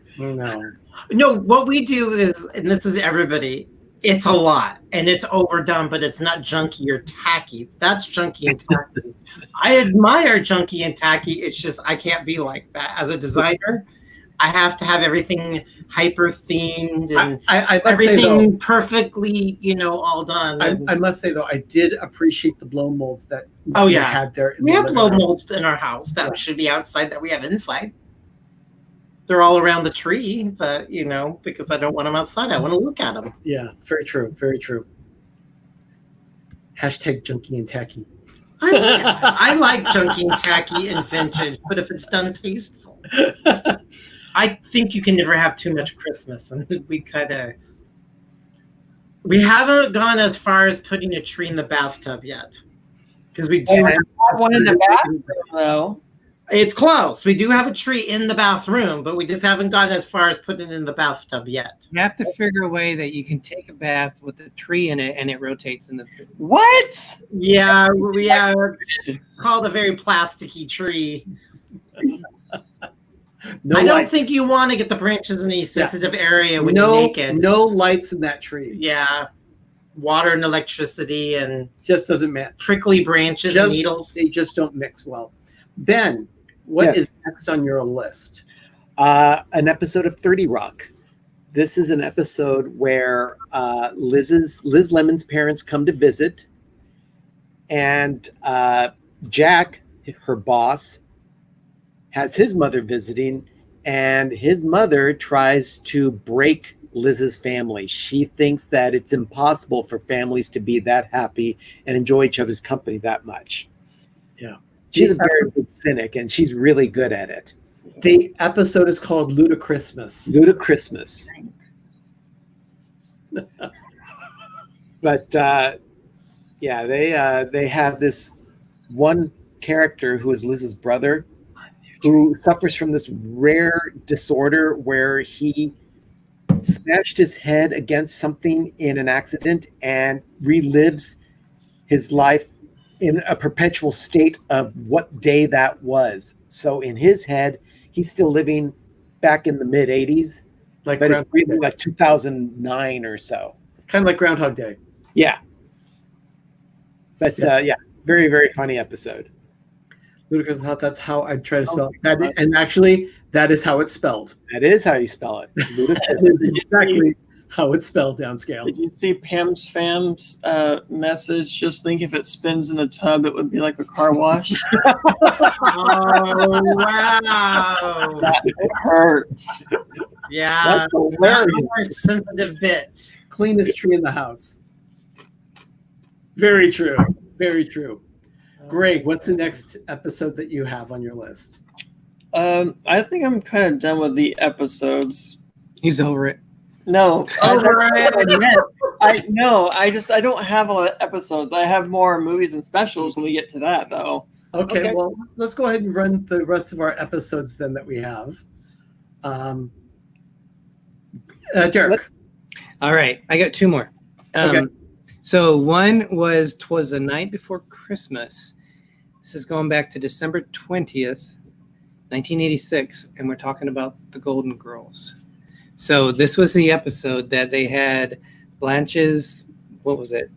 No, what we do is, and this is everybody, it's a lot and it's overdone, but it's not junky or tacky. That's junky and tacky. I admire junky and tacky. It's just I can't be like that. As a designer, I have to have everything hyper themed and I must everything say, though, perfectly, all done. I must say though, I did appreciate the blow molds that Oh, we yeah. had there. We have blow molds in our house that should be outside that we have inside. They're all around the tree, but because I don't want them outside, I want to look at them. Yeah, it's very true. Very true. Hashtag junky and tacky. I like junky and tacky and vintage, but if it's done tasteful, I think you can never have too much Christmas. And we haven't gone as far as putting a tree in the bathtub yet, because we do have one in the bathroom though. It's close. We do have a tree in the bathroom, but we just haven't gotten as far as putting it in the bathtub yet. You have to figure a way that you can take a bath with a tree in it and it rotates in the. What? Yeah, it's called a very plasticky tree. No I don't lights. think you want to get the branches in a sensitive area when you're naked. No lights in that tree. Yeah. Water and electricity and Just doesn't match. prickly branches and needles. They just don't mix well. Ben, what is next on your list? An episode of 30 Rock. This is an episode where Liz Lemon's parents come to visit, and Jack, her boss, has his mother visiting, and his mother tries to break Liz's family. She thinks that it's impossible for families to be that happy and enjoy each other's company that much. Yeah. She's a very good cynic, and she's really good at it. The episode is called Ludachristmas. Ludachristmas. But they have this one character who is Liz's brother, who suffers from this rare disorder where he smashed his head against something in an accident and relives his life in a perpetual state of what day that was. So in his head, he's still living back in the mid 80s, but it's really like 2009 or so. Kind of like Groundhog Day. Yeah. But very, very funny episode. Ludachrist, that's how I try to spell it. And actually, that is how it's spelled. That is how you spell it. That is exactly how it's spelled downscale. Did you see Pam's fam's message? Just think if it spins in a tub, it would be like a car wash. Oh, wow. It hurts. Yeah. That's More sensitive bits. Cleanest tree in the house. Very true. Very true. Greg, what's the next episode that you have on your list? I think I'm kind of done with the episodes. He's over it. No, Oh, that's right. what I meant. I don't have a lot of episodes. I have more movies and specials when we get to that, though. Okay, well, let's go ahead and run the rest of our episodes then that we have. Derek. All right, I got two more. Okay. So one was 'Twas the Night Before Christmas. This is going back to December 20th, 1986, and we're talking about the Golden Girls. So this was the episode that they had Blanche's, what was it?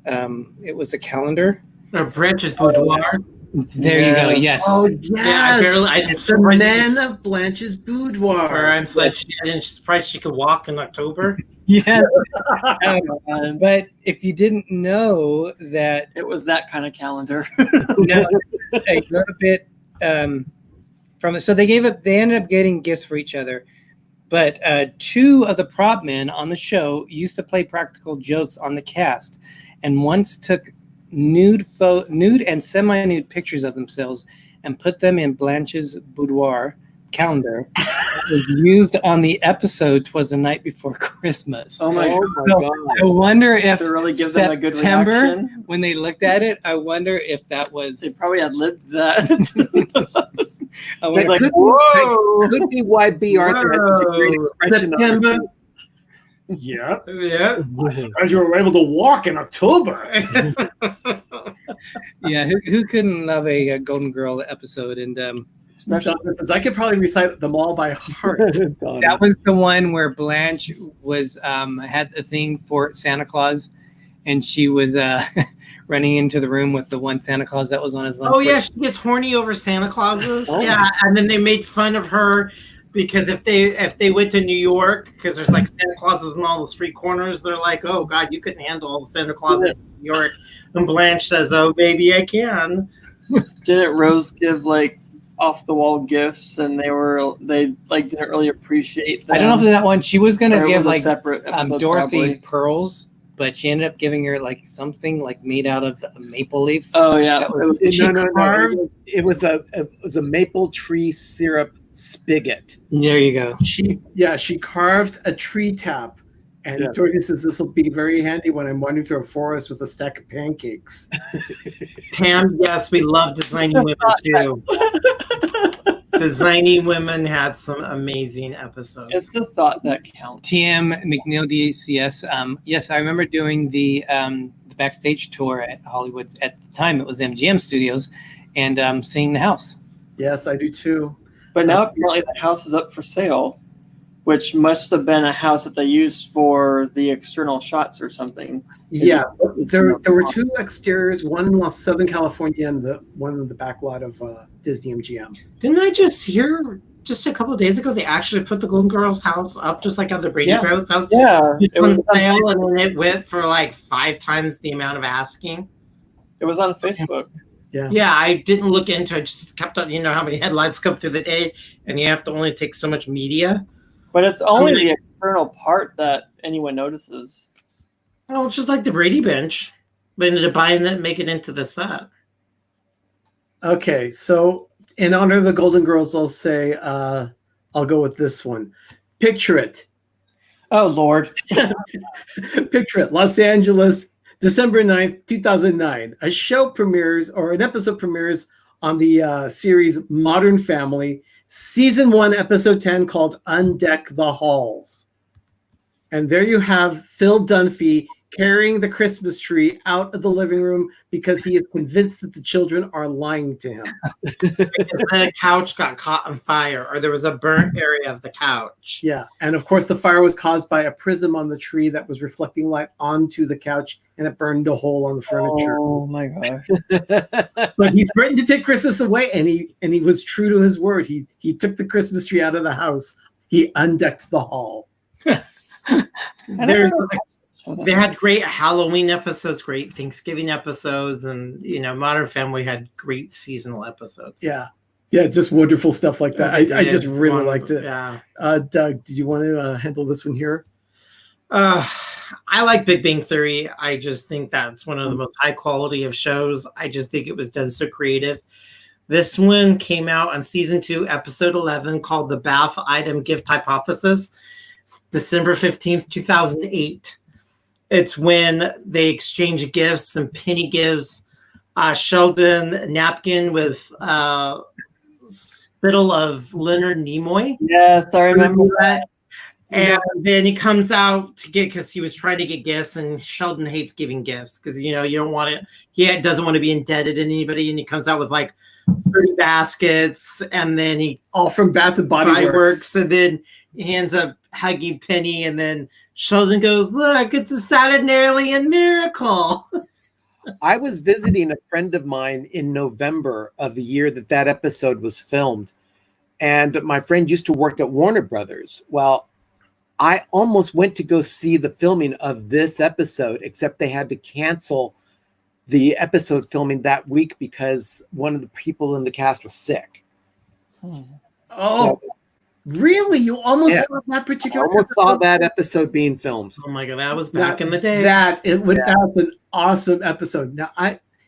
It was a calendar. Or Branch's Boudoir. There you go. Yes. Oh, Yeah, yes. The Men of Blanche's Boudoir. I'm surprised she could walk in October. Yes. But if you didn't know that, It was that kind of calendar. no, a little bit from it. So they ended up getting gifts for each other. But two of the prop men on the show used to play practical jokes on the cast, and once took nude and semi-nude pictures of themselves and put them in Blanche's boudoir calendar. It was used on the episode "'Twas the Night Before Christmas." Oh my God. I wonder if To really give them a good September, reaction. when they looked at it, I wonder if that was. They probably had lived that. Oh, That wait, could, whoa. could be why B. Arthur has such a great expression on her September. face. Yeah. Yeah. I'm surprised you were able to walk in October. yeah, who couldn't love a Golden Girl episode? And Especially Jonathan says, I could probably recite them all by heart. that was the one where Blanche was had a thing for Santa Claus, and she was running into the room with the one Santa Claus that was on his lunch Oh yeah, break. she gets horny over Santa Clauses. Oh. Yeah, and then they made fun of her because if they went to New York, because there's like Santa Clauses in all the street corners, they're like, oh God, you couldn't handle all the Santa Clauses in New York. And Blanche says, oh baby, I can. didn't Rose give like off the wall gifts, and they like didn't really appreciate them? I don't know if that one she was gonna Or it give was a like separate episode, Dorothy probably. pearls, but she ended up giving her like something like made out of a maple leaf. Oh yeah, That it was No. It was a maple tree syrup spigot. There you go. She carved a tree tap. And Yeah. Dorothy says, this will be very handy when I'm wandering through a forest with a stack of pancakes. Pam, yes, we love designing women too. Designing women had some amazing episodes. It's the thought that counts. TM McNeil DCS. Yes, I remember doing the backstage tour at Hollywood. At the time, it was MGM Studios, and seeing the house. Yes, I do too. But now apparently the house is up for sale, which must have been a house that they used for the external shots or something. Yeah, there were two exteriors, one in Southern California and the one in the back lot of Disney MGM. Didn't I just hear just a couple of days ago they actually put the Golden Girls house up just like how the Brady Yeah. Bunch house Yeah, it on was sale, and then it went for like 5 times the amount of asking. It was on Facebook. Yeah, I didn't look into it. Just kept on, you know how many headlines come through the day, and you have to only take so much media. But it's only the external part that anyone notices. Oh, it's just like the Brady Bunch. They ended up buying that and make it into the set. Okay, so in honor of the Golden Girls, I'll say I'll go with this one. Picture it. Oh, Lord. Picture it. Los Angeles, December 9th, 2009. A show premieres, or an episode premieres on the series Modern Family, Season 1, Episode 10, called Undeck the Halls. And there you have Phil Dunphy carrying the Christmas tree out of the living room because he is convinced that the children are lying to him. Because the couch got caught on fire, or there was a burnt area of the couch. Yeah, and of course the fire was caused by a prism on the tree that was reflecting light onto the couch, and it burned a hole on the furniture. Oh my gosh. But he threatened to take Christmas away, and he was true to his word. He took the Christmas tree out of the house. He undecked the hall. They had great Halloween episodes, great Thanksgiving episodes, and Modern Family had great seasonal episodes. Yeah, just wonderful stuff like that. I just really liked it. Yeah. Doug, did you want to handle this one here? I like Big Bang Theory. I just think that's one of the most high quality of shows. I just think it was done so creative. This one came out on season 2, episode 11, called The Bath Item Gift Hypothesis, December 15th, 2008. It's when they exchange gifts, and Penny gives Sheldon a napkin with spittle of Leonard Nimoy. Yes, I remember that. And then he comes out to get, because he was trying to get gifts, and Sheldon hates giving gifts because you don't want it. He doesn't want to be indebted to anybody, and he comes out with like 30 baskets, and then he All from Bath and Body Works. and then he ends up hugging Penny, and then Sheldon goes, "Look, it's a Saturnalian miracle." I was visiting a friend of mine in November of the year that episode was filmed. And my friend used to work at Warner Brothers. Well, I almost went to go see the filming of this episode, except they had to cancel the episode filming that week because one of the people in the cast was sick. Oh, really? You almost saw that I particular almost saw episode? that episode being filmed. Oh my god, that was back in the day. That's an awesome episode. Now,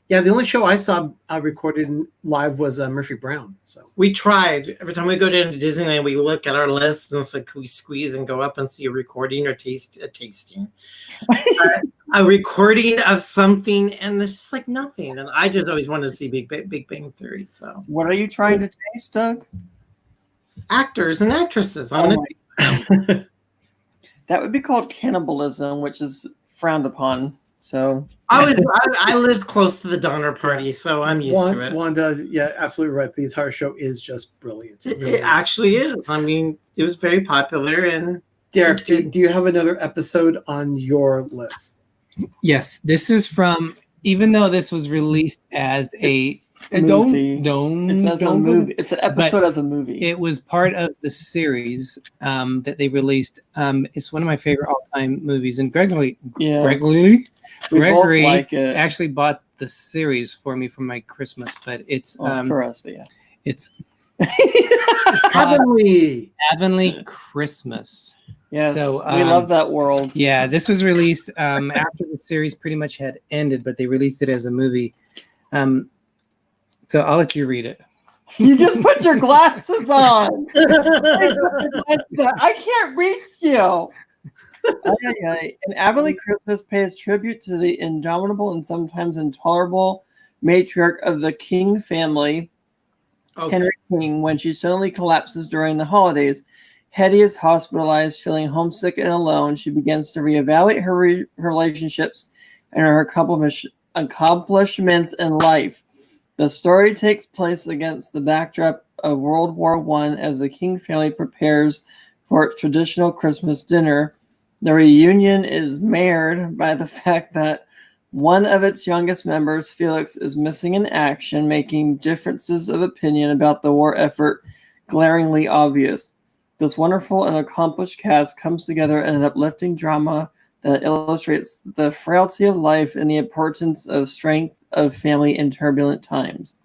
Yeah, the only show I saw recorded live was Murphy Brown. So We tried. Every time we go to Disneyland, we look at our list and it's like, can we squeeze and go up and see a recording or a recording of something? And there's just like nothing. And I just always wanted to see Big Bang Theory. So What are you trying to taste, Doug? actors and actresses. That would be called cannibalism, which is frowned upon. So I lived close to the Donner Party, so I'm used to it. Wanda, yeah, absolutely right. The entire show is just brilliant. It really is. actually is. I mean, it was very popular. And Derek, do you have another episode on your list? Yes, this is from. Even though this was released as a movie. It's a movie. It's an episode as a movie. It was part of the series that they released. It's one of my favorite all-time movies. And Gregory We both like it. actually bought the series for me for my Christmas. But it's for us, but yeah, it's Heavenly Christmas. Yes, So, we love that world. Yeah, this was released after the series pretty much had ended, but they released it as a movie. So I'll let you read it. You just put your glasses on. I can't reach you. An Avonlea Christmas pays tribute to the indomitable and sometimes intolerable matriarch of the King family, Henry King, when she suddenly collapses during the holidays. Hetty is hospitalized, feeling homesick and alone. She begins to reevaluate her relationships and her accomplishments in life. The story takes place against the backdrop of World War I as the King family prepares for its traditional Christmas dinner. The reunion is marred by the fact that one of its youngest members, Felix, is missing in action, making differences of opinion about the war effort glaringly obvious. This wonderful and accomplished cast comes together in an uplifting drama that illustrates the frailty of life and the importance of strength of family in turbulent times.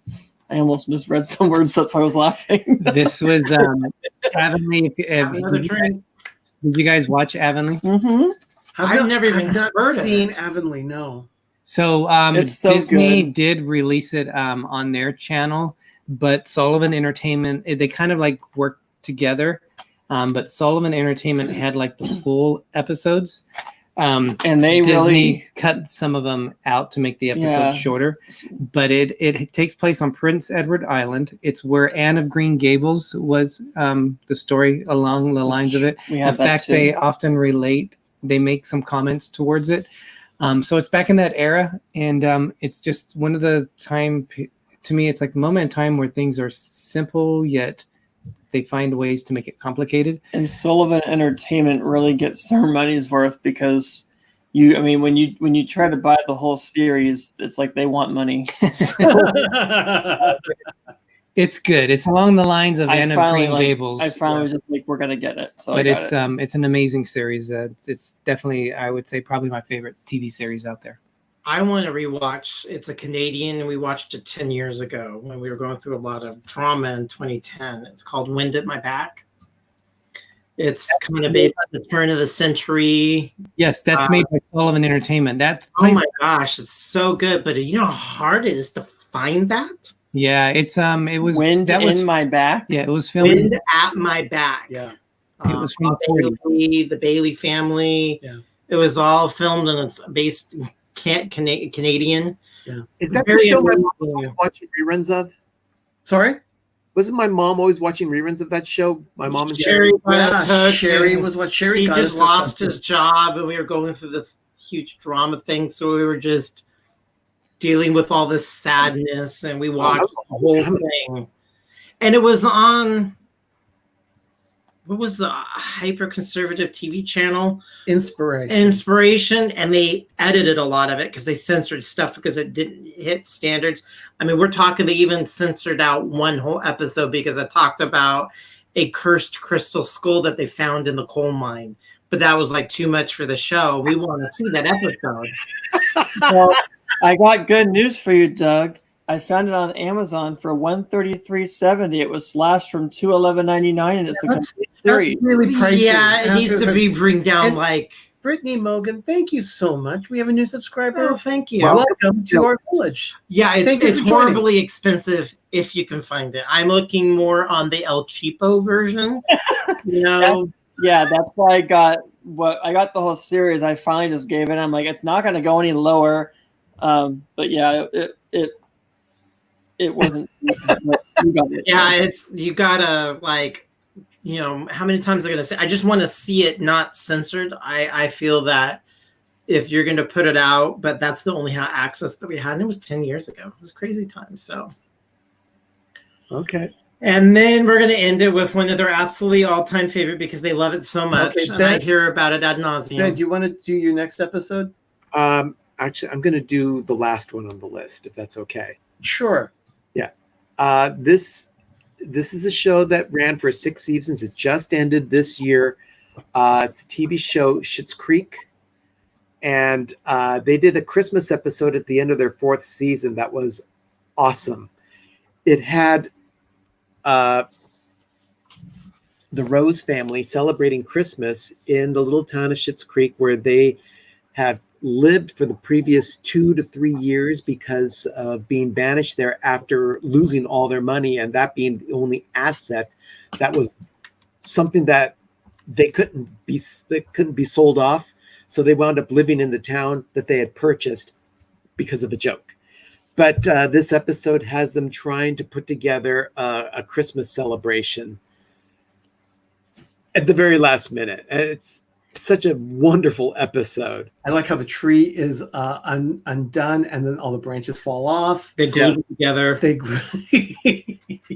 I almost misread some words, that's why I was laughing. This was Avonlea. Did you guys watch Avonlea? Mm-hmm. I've never even not heard of seen it. Avonlea. No. So, It's so Disney good. did release it on their channel, but Sullivan Entertainment, they kind of like worked together. But Sullivan Entertainment had like the full episodes. And they Disney really cut some of them out to make the episode shorter. But it takes place on Prince Edward Island. It's where Anne of Green Gables was the story along the lines of it. we have In fact, that too. they often they make some comments towards it. So it's back in that era. And it's just one of the to me, it's like a moment in time where things are simple, yet they find ways to make it complicated. And Sullivan Entertainment really gets their money's worth because when you try to buy the whole series, it's like they want money. It's good. It's along the lines of Anne of Green Gables. I finally was just like, we're gonna get it. So but it's an amazing series. It's definitely, I would say, probably my favorite TV series out there. I want to rewatch. It's a Canadian, and we watched it 10 years ago when we were going through a lot of trauma in 2010. It's called Wind at My Back. It's kind of based on the turn of the century. Yes, that's made by Sullivan Entertainment. Oh my gosh, it's so good. But you know how hard it is to find that? Yeah, it was Wind in My Back. Yeah, it was filmed. Wind at My Back. Yeah. It was from the Bailey family. Yeah. It was all filmed and it's based Canadian. Yeah. Is that Very the show my amazing. mom was watching reruns of? Sorry? Wasn't my mom always watching reruns of that show? My mom and Sherry got us hooked, Sherry and was what Sherry he got just us hooked lost on. his job and we were going through this huge drama thing, so we were just dealing with all this sadness and we watched the whole thing. And it was on, what was the hyper conservative TV channel? Inspiration, and they edited a lot of it because they censored stuff because it didn't hit standards. I mean, we're talking, they even censored out one whole episode because it talked about a cursed crystal skull that they found in the coal mine. But that was like too much for the show. We want to see that episode. Well, I got good news for you, Doug. I found it on Amazon for $133.70. It was slashed from $211.99, and it's a complete series. That's really pricey. Yeah, it needs to be bring down and- like Brittany Mogan, thank you so much. We have a new subscriber. Oh, thank you. Welcome to our village. Yeah, Thank you it's for joining. horribly expensive if you can find it. I'm looking more on the El Cheapo version. You know, Yeah, that's why I got the whole series. I finally just gave it. I'm like, it's not going to go any lower. But yeah, it wasn't. You got it. yeah, you gotta like, how many times am I gonna say? I just want to see it not censored. I feel that if you're gonna put it out, but that's the only access that we had, and it was 10 years ago. It was crazy time. So. Okay. And then we're going to end it with one of their absolutely all-time favorite because they love it so much. Okay, and Ben- I hear about it ad nauseum. Ben, do you want to do your next episode? Actually, I'm going to do the last one on the list, if that's okay. Sure. This is a show that ran for 6 seasons. It just ended this year. It's the TV show Schitt's Creek. And they did a Christmas episode at the end of their 4th season that was awesome. It had the Rose family celebrating Christmas in the little town of Schitt's Creek, where they have lived for the previous 2 to 3 years because of being banished there after losing all their money, and that being the only asset that was something that they couldn't be sold off. So they wound up living in the town that they had purchased because of a joke. But this episode has them trying to put together a Christmas celebration at the very last minute. It's such a wonderful episode. I like how the tree is undone and then all the branches fall off. They glue it together. They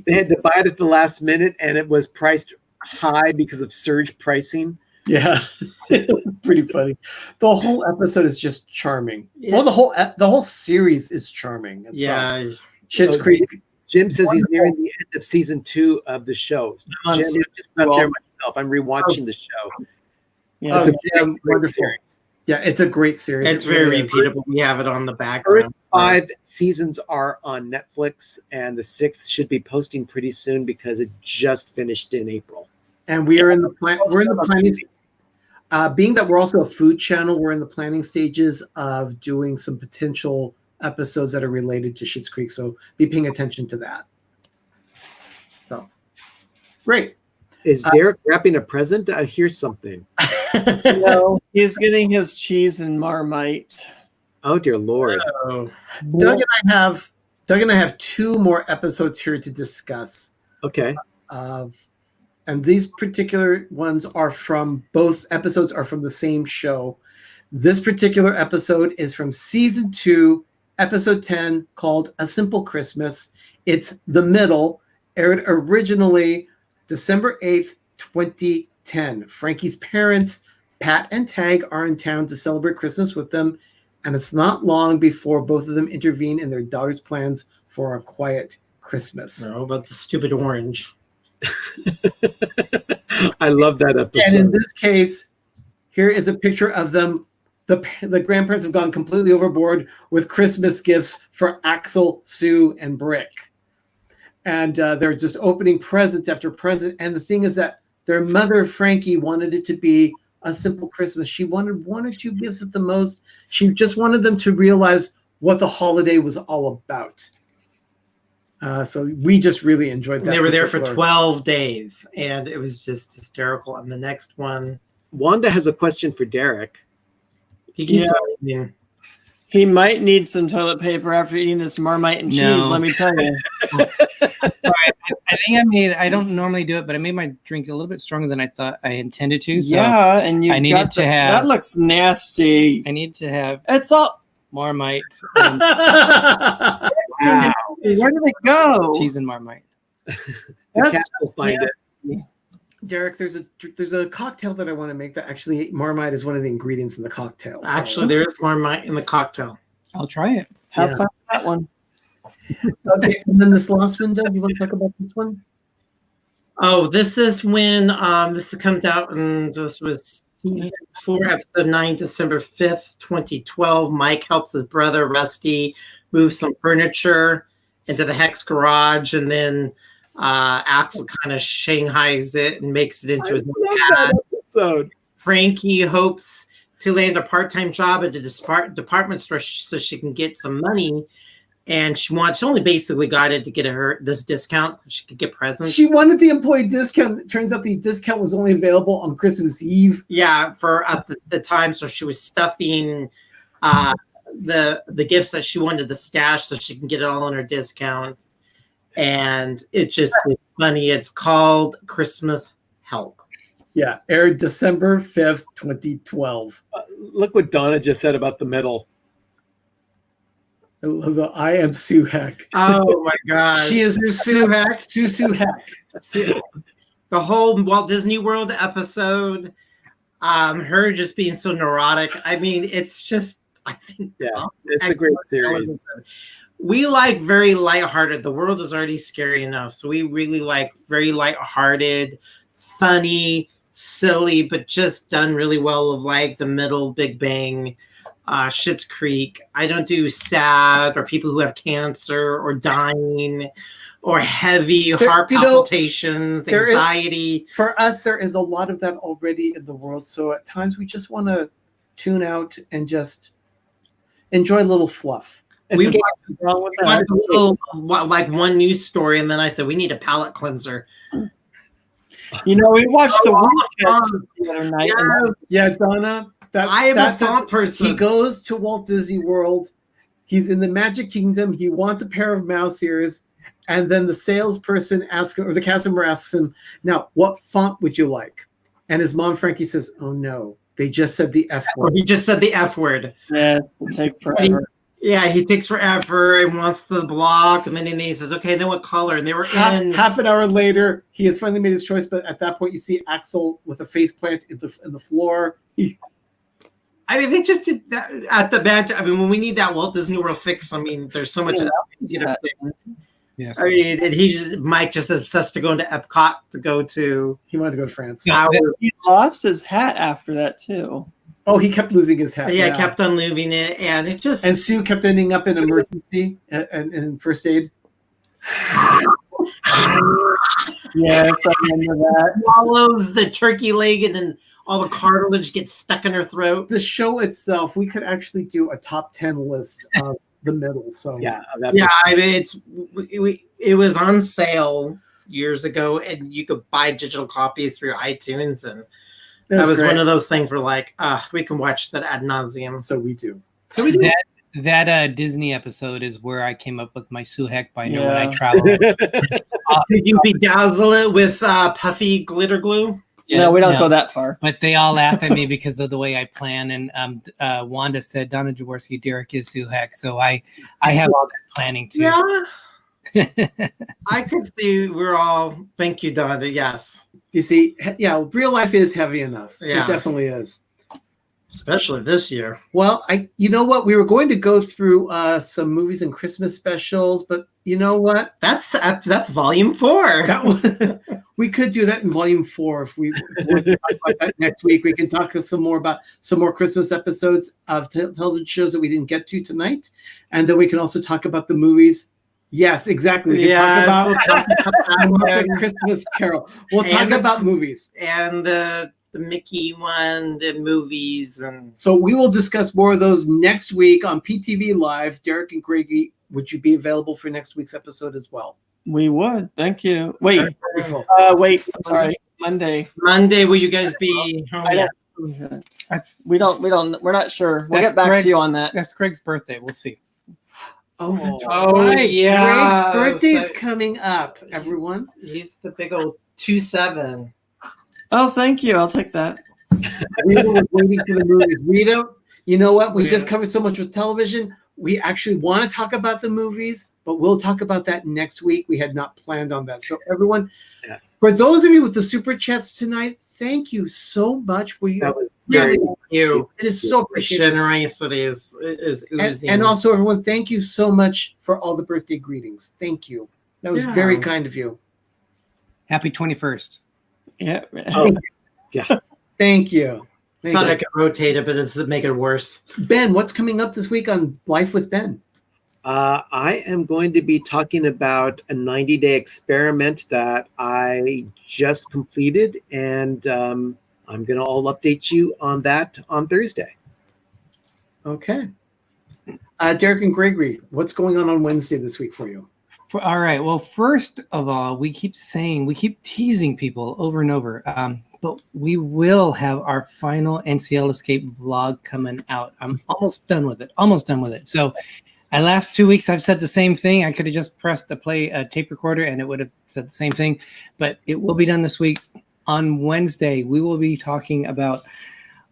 had to buy it at the last minute, and it was priced high because of surge pricing. Yeah, pretty funny. The whole episode is just charming. Yeah. Well, the whole series is charming. It's, Schitt's Creek. Jim says he's nearing the end of season 2 of the show. Jim, I'm just not there myself. I'm rewatching the show. Yeah, It's a great wonderful series. Yeah, it's a great series. It's It very really is. repeatable. We have it on the First background. 5 seasons are on Netflix, and the 6th should be posting pretty soon because it just finished in April. And we are in the planning. Being that we're also a food channel, we're in the planning stages of doing some potential episodes that are related to Schitt's Creek. So be paying attention to that. So great. Is Derek wrapping a present? I hear something. No, he's getting his cheese and Marmite. Oh dear Lord. Oh, Doug and I have 2 more episodes here to discuss. Okay. And these particular ones both episodes are from the same show. This particular episode is from season 2, episode 10, called A Simple Christmas. It's the middle, aired originally December 8th, 2010. Frankie's parents, Pat and Tag, are in town to celebrate Christmas with them, and it's not long before both of them intervene in their daughter's plans for a quiet Christmas. no, but the stupid orange. I love that episode. And in this case, here is a picture of them. The grandparents have gone completely overboard with Christmas gifts for Axel, Sue, and Brick. And they're just opening present after present. And the thing is that their mother, Frankie, wanted it to be a simple Christmas. She wanted 1 or 2 gifts at the most. She just wanted them to realize what the holiday was all about. So we just really enjoyed that. They were there for 12 days, and it was just hysterical. And the next one, Wanda has a question for Derek. he keeps Yeah. on- He might need some toilet paper after eating this Marmite and cheese, No. let me tell you. I think I don't normally do it, but I made my drink a little bit stronger than I thought I intended to. So Yeah, and you I needed to have- that looks nasty. I need to have It's all Marmite and Wow. where did it go? cheese and Marmite. The cat will find it. Derek, there's a cocktail that I want to make that actually Marmite is one of the ingredients in the cocktail. So- Actually, there is Marmite in the cocktail. I'll try it. Have Yeah. fun with that one. Okay, and then this last one, Doug, you want to talk about this one? Oh, this is when this comes out, and this was season 4, episode 9, December 5th, 2012. Mike helps his brother Rusty move some furniture into the Hex garage, and then Axel kind of shanghais it and makes it into his new Love pad. that episode. Frankie hopes to land a part-time job at a department store so she can get some money. And she only basically got it to get her this discount so she could get presents. She wanted the employee discount. It turns out the discount was only available on Christmas Eve. Yeah, for at the time. So she was stuffing the gifts that she wanted to stash so she can get it all on her discount. And it's just funny. It's called Christmas Help. Yeah, aired December 5th, 2012. Look what Donna just said about the middle. I love the I am Sue Heck. Oh my gosh. She is Sue Heck. Sue Heck. The whole Walt Disney World episode, her just being so neurotic. I mean, it's just, I think. Yeah, it's a great series. We like very lighthearted. The world is already scary enough. So we really like very lighthearted, funny, silly, but just done really well of like the middle, Big Bang, Schitt's Creek. I don't do sad or people who have cancer or dying or heavy heart palpitations, anxiety. For us, there is a lot of that already in the world. So at times we just want to tune out and just enjoy a little fluff. We watched a little, like one news story, and then I said we need a palate cleanser. You know, we watched the other night. Yes, Donna. I am a font person. He goes to Walt Disney World. He's in the Magic Kingdom. He wants a pair of mouse ears. And then the salesperson asks him, or the cast member asks him, now, what font would you like? And his mom, Frankie, says, oh, no. They just said the F word. He just said the F word. Yeah, it'll take forever. He takes forever and wants the block. And then he says, okay, then what color? And they were half an hour later, he has finally made his choice. But at that point, you see Axel with a face plant in the floor. I mean, they just did that at the back. I mean, when we need that Walt Disney World fix, I mean, there's so much. Yes. I mean, Mike just obsessed to go into Epcot to go to. He wanted to go to France. He lost his hat after that too. Oh, he kept losing his hat. Yeah, kept on losing it, and it just. And Sue kept ending up in emergency and first aid. Yes, I remember that. Swallows the turkey leg, and then all the cartilage gets stuck in her throat. The show itself, we could actually do a top 10 list of the middle. So I mean, it was on sale years ago, and you could buy digital copies through iTunes, and that was one of those things where like, we can watch that ad nauseum. So we do. That Disney episode is where I came up with my Sue Heck binder when I traveled. Did you bedazzle it with puffy glitter glue? Yeah, no, we don't go that far. But they all laugh at me because of the way I plan. And Wanda said, Donna Jaworski, Derick is Sue Heck. So I have all that planning too. Yeah. I could see we're all, thank you, Donna. Yes. You see, real life is heavy enough. Yeah. It definitely is. Especially this year. Well, you know what? We were going to go through some movies and Christmas specials, but you know what? That's volume 4. We could do that in volume 4 if we want to talk about that next week. We can talk some more Christmas episodes of television shows that we didn't get to tonight, and then we can also talk about the movies. Yes, exactly. We can talk about Christmas Carol. We'll talk about movies and the Mickey one, the movies, and so we will discuss more of those next week on PTV Live. Derick and Greggory, would you be available for next week's episode as well? We would. Thank you. Wait. Wait. I'm sorry. Monday. Will you guys be home? We're not sure. We'll get back to you on that. That's Craig's birthday. We'll see. Oh, that's right. Yeah. Craig's birthday is coming up, everyone. He's the big old 27. Oh, thank you. I'll take that. Rita was waiting for the movies. Rita, you know what? We just covered so much with television. We actually want to talk about the movies, but we'll talk about that next week. We had not planned on that. So everyone, for those of you with the super chats tonight, thank you so much. That was very you. It is so appreciated. Generosity is oozing. And also, everyone, thank you so much for all the birthday greetings. Thank you. That was very kind of you. Happy 21st. Yeah. Thank you. I thought I could rotate it, but this would make it worse. Ben, what's coming up this week on Life with Ben? I am going to be talking about a 90-day experiment that I just completed, and I'm going to all update you on that on Thursday. Okay. Derick and Greggory, what's going on Wednesday this week for you? All right. Well, first of all, we keep teasing people over and over, but we will have our final NCL Escape vlog coming out. I'm almost done with it. So, last 2 weeks, I've said the same thing. I could have just pressed the play tape recorder and it would have said the same thing, but it will be done this week. On Wednesday, we will be talking about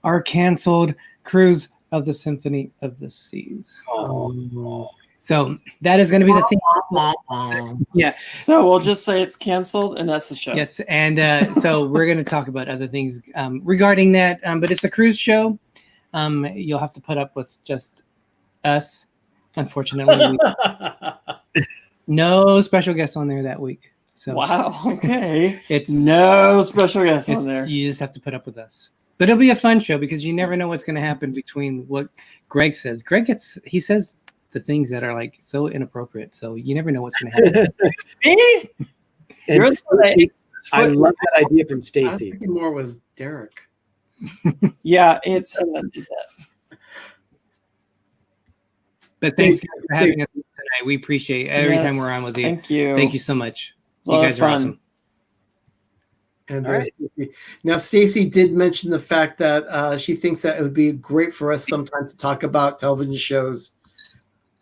our canceled cruise of the Symphony of the Seas. Oh. So that is going to be the thing. Yeah. So we'll just say it's canceled, and that's the show. Yes, and so we're going to talk about other things regarding that. But it's a cruise show. You'll have to put up with just us. Unfortunately, no special guests on there that week. So wow. Okay. It's no special guests on there. You just have to put up with us. But it'll be a fun show because you never know what's going to happen between what Greg says. He says the things that are like so inappropriate. So you never know what's going to happen. Me? And Stacey, I love that idea from I was Stacey. thinking more was Derick. Yeah, it's But thanks guys for having us tonight. We appreciate every time we're on with you. Thank you. Thank you so much. You Well, guys are fun. awesome. And All right. Stacey. Now, Stacey did mention the fact that she thinks that it would be great for us sometime to talk about television shows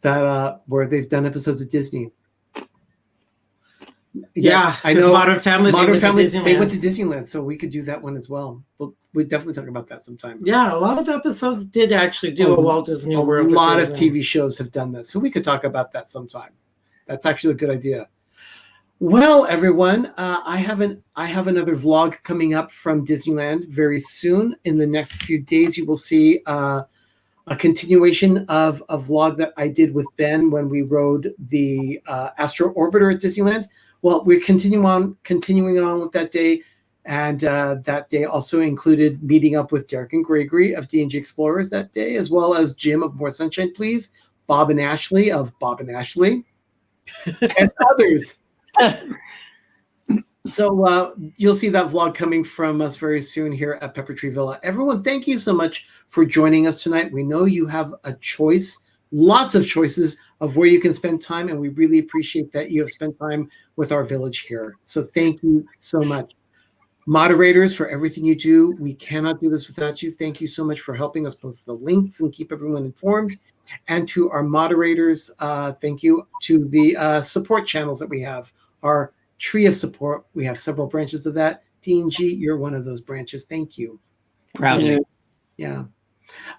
that where they've done episodes of Disney. Yeah, I know. Modern Family. They went to Disneyland, so we could do that one as well. We'd definitely talk about that sometime. Yeah, a lot of episodes did actually do a Walt Disney A World. lot of Disney. TV shows have done this, so we could talk about that sometime. That's actually a good idea. Well, everyone, I have another vlog coming up from Disneyland very soon. In the next few days, you will see a continuation of a vlog that I did with Ben when we rode the Astro Orbiter at Disneyland. Well, we're continuing on with that day, and that day also included meeting up with Derick and Greggory of D&G Explorers that day, as well as Jim of More Sunshine Please, Bob and Ashley of Bob and Ashley, and others. So you'll see that vlog coming from us very soon here at Pepper Tree Villa. Everyone, thank you so much for joining us tonight. We know you have a choice, lots of choices of where you can spend time, and we really appreciate that you have spent time with our village here. So thank you so much. Moderators, for everything you do, we cannot do this without you. Thank you so much for helping us post the links and keep everyone informed. And to our moderators, thank you. To the support channels that we have, our tree of support. We have several branches of that. D&G, you're one of those branches. Thank you. Proudly. Yeah.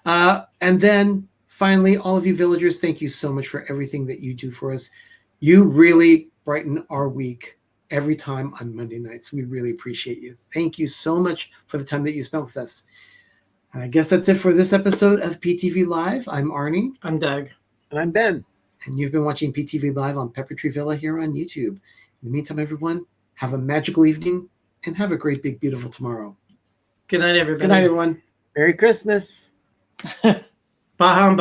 And then finally, all of you villagers, thank you so much for everything that you do for us. You really brighten our week every time on Monday nights. We really appreciate you. Thank you so much for the time that you spent with us. I guess that's it for this episode of PTV Live. I'm Arnie. I'm Doug. And I'm Ben. And you've been watching PTV Live on Pepper Tree Villa here on YouTube. In the meantime, everyone, have a magical evening and have a great, big, beautiful tomorrow. Good night, everybody. Good night, everyone. Merry Christmas. Baham.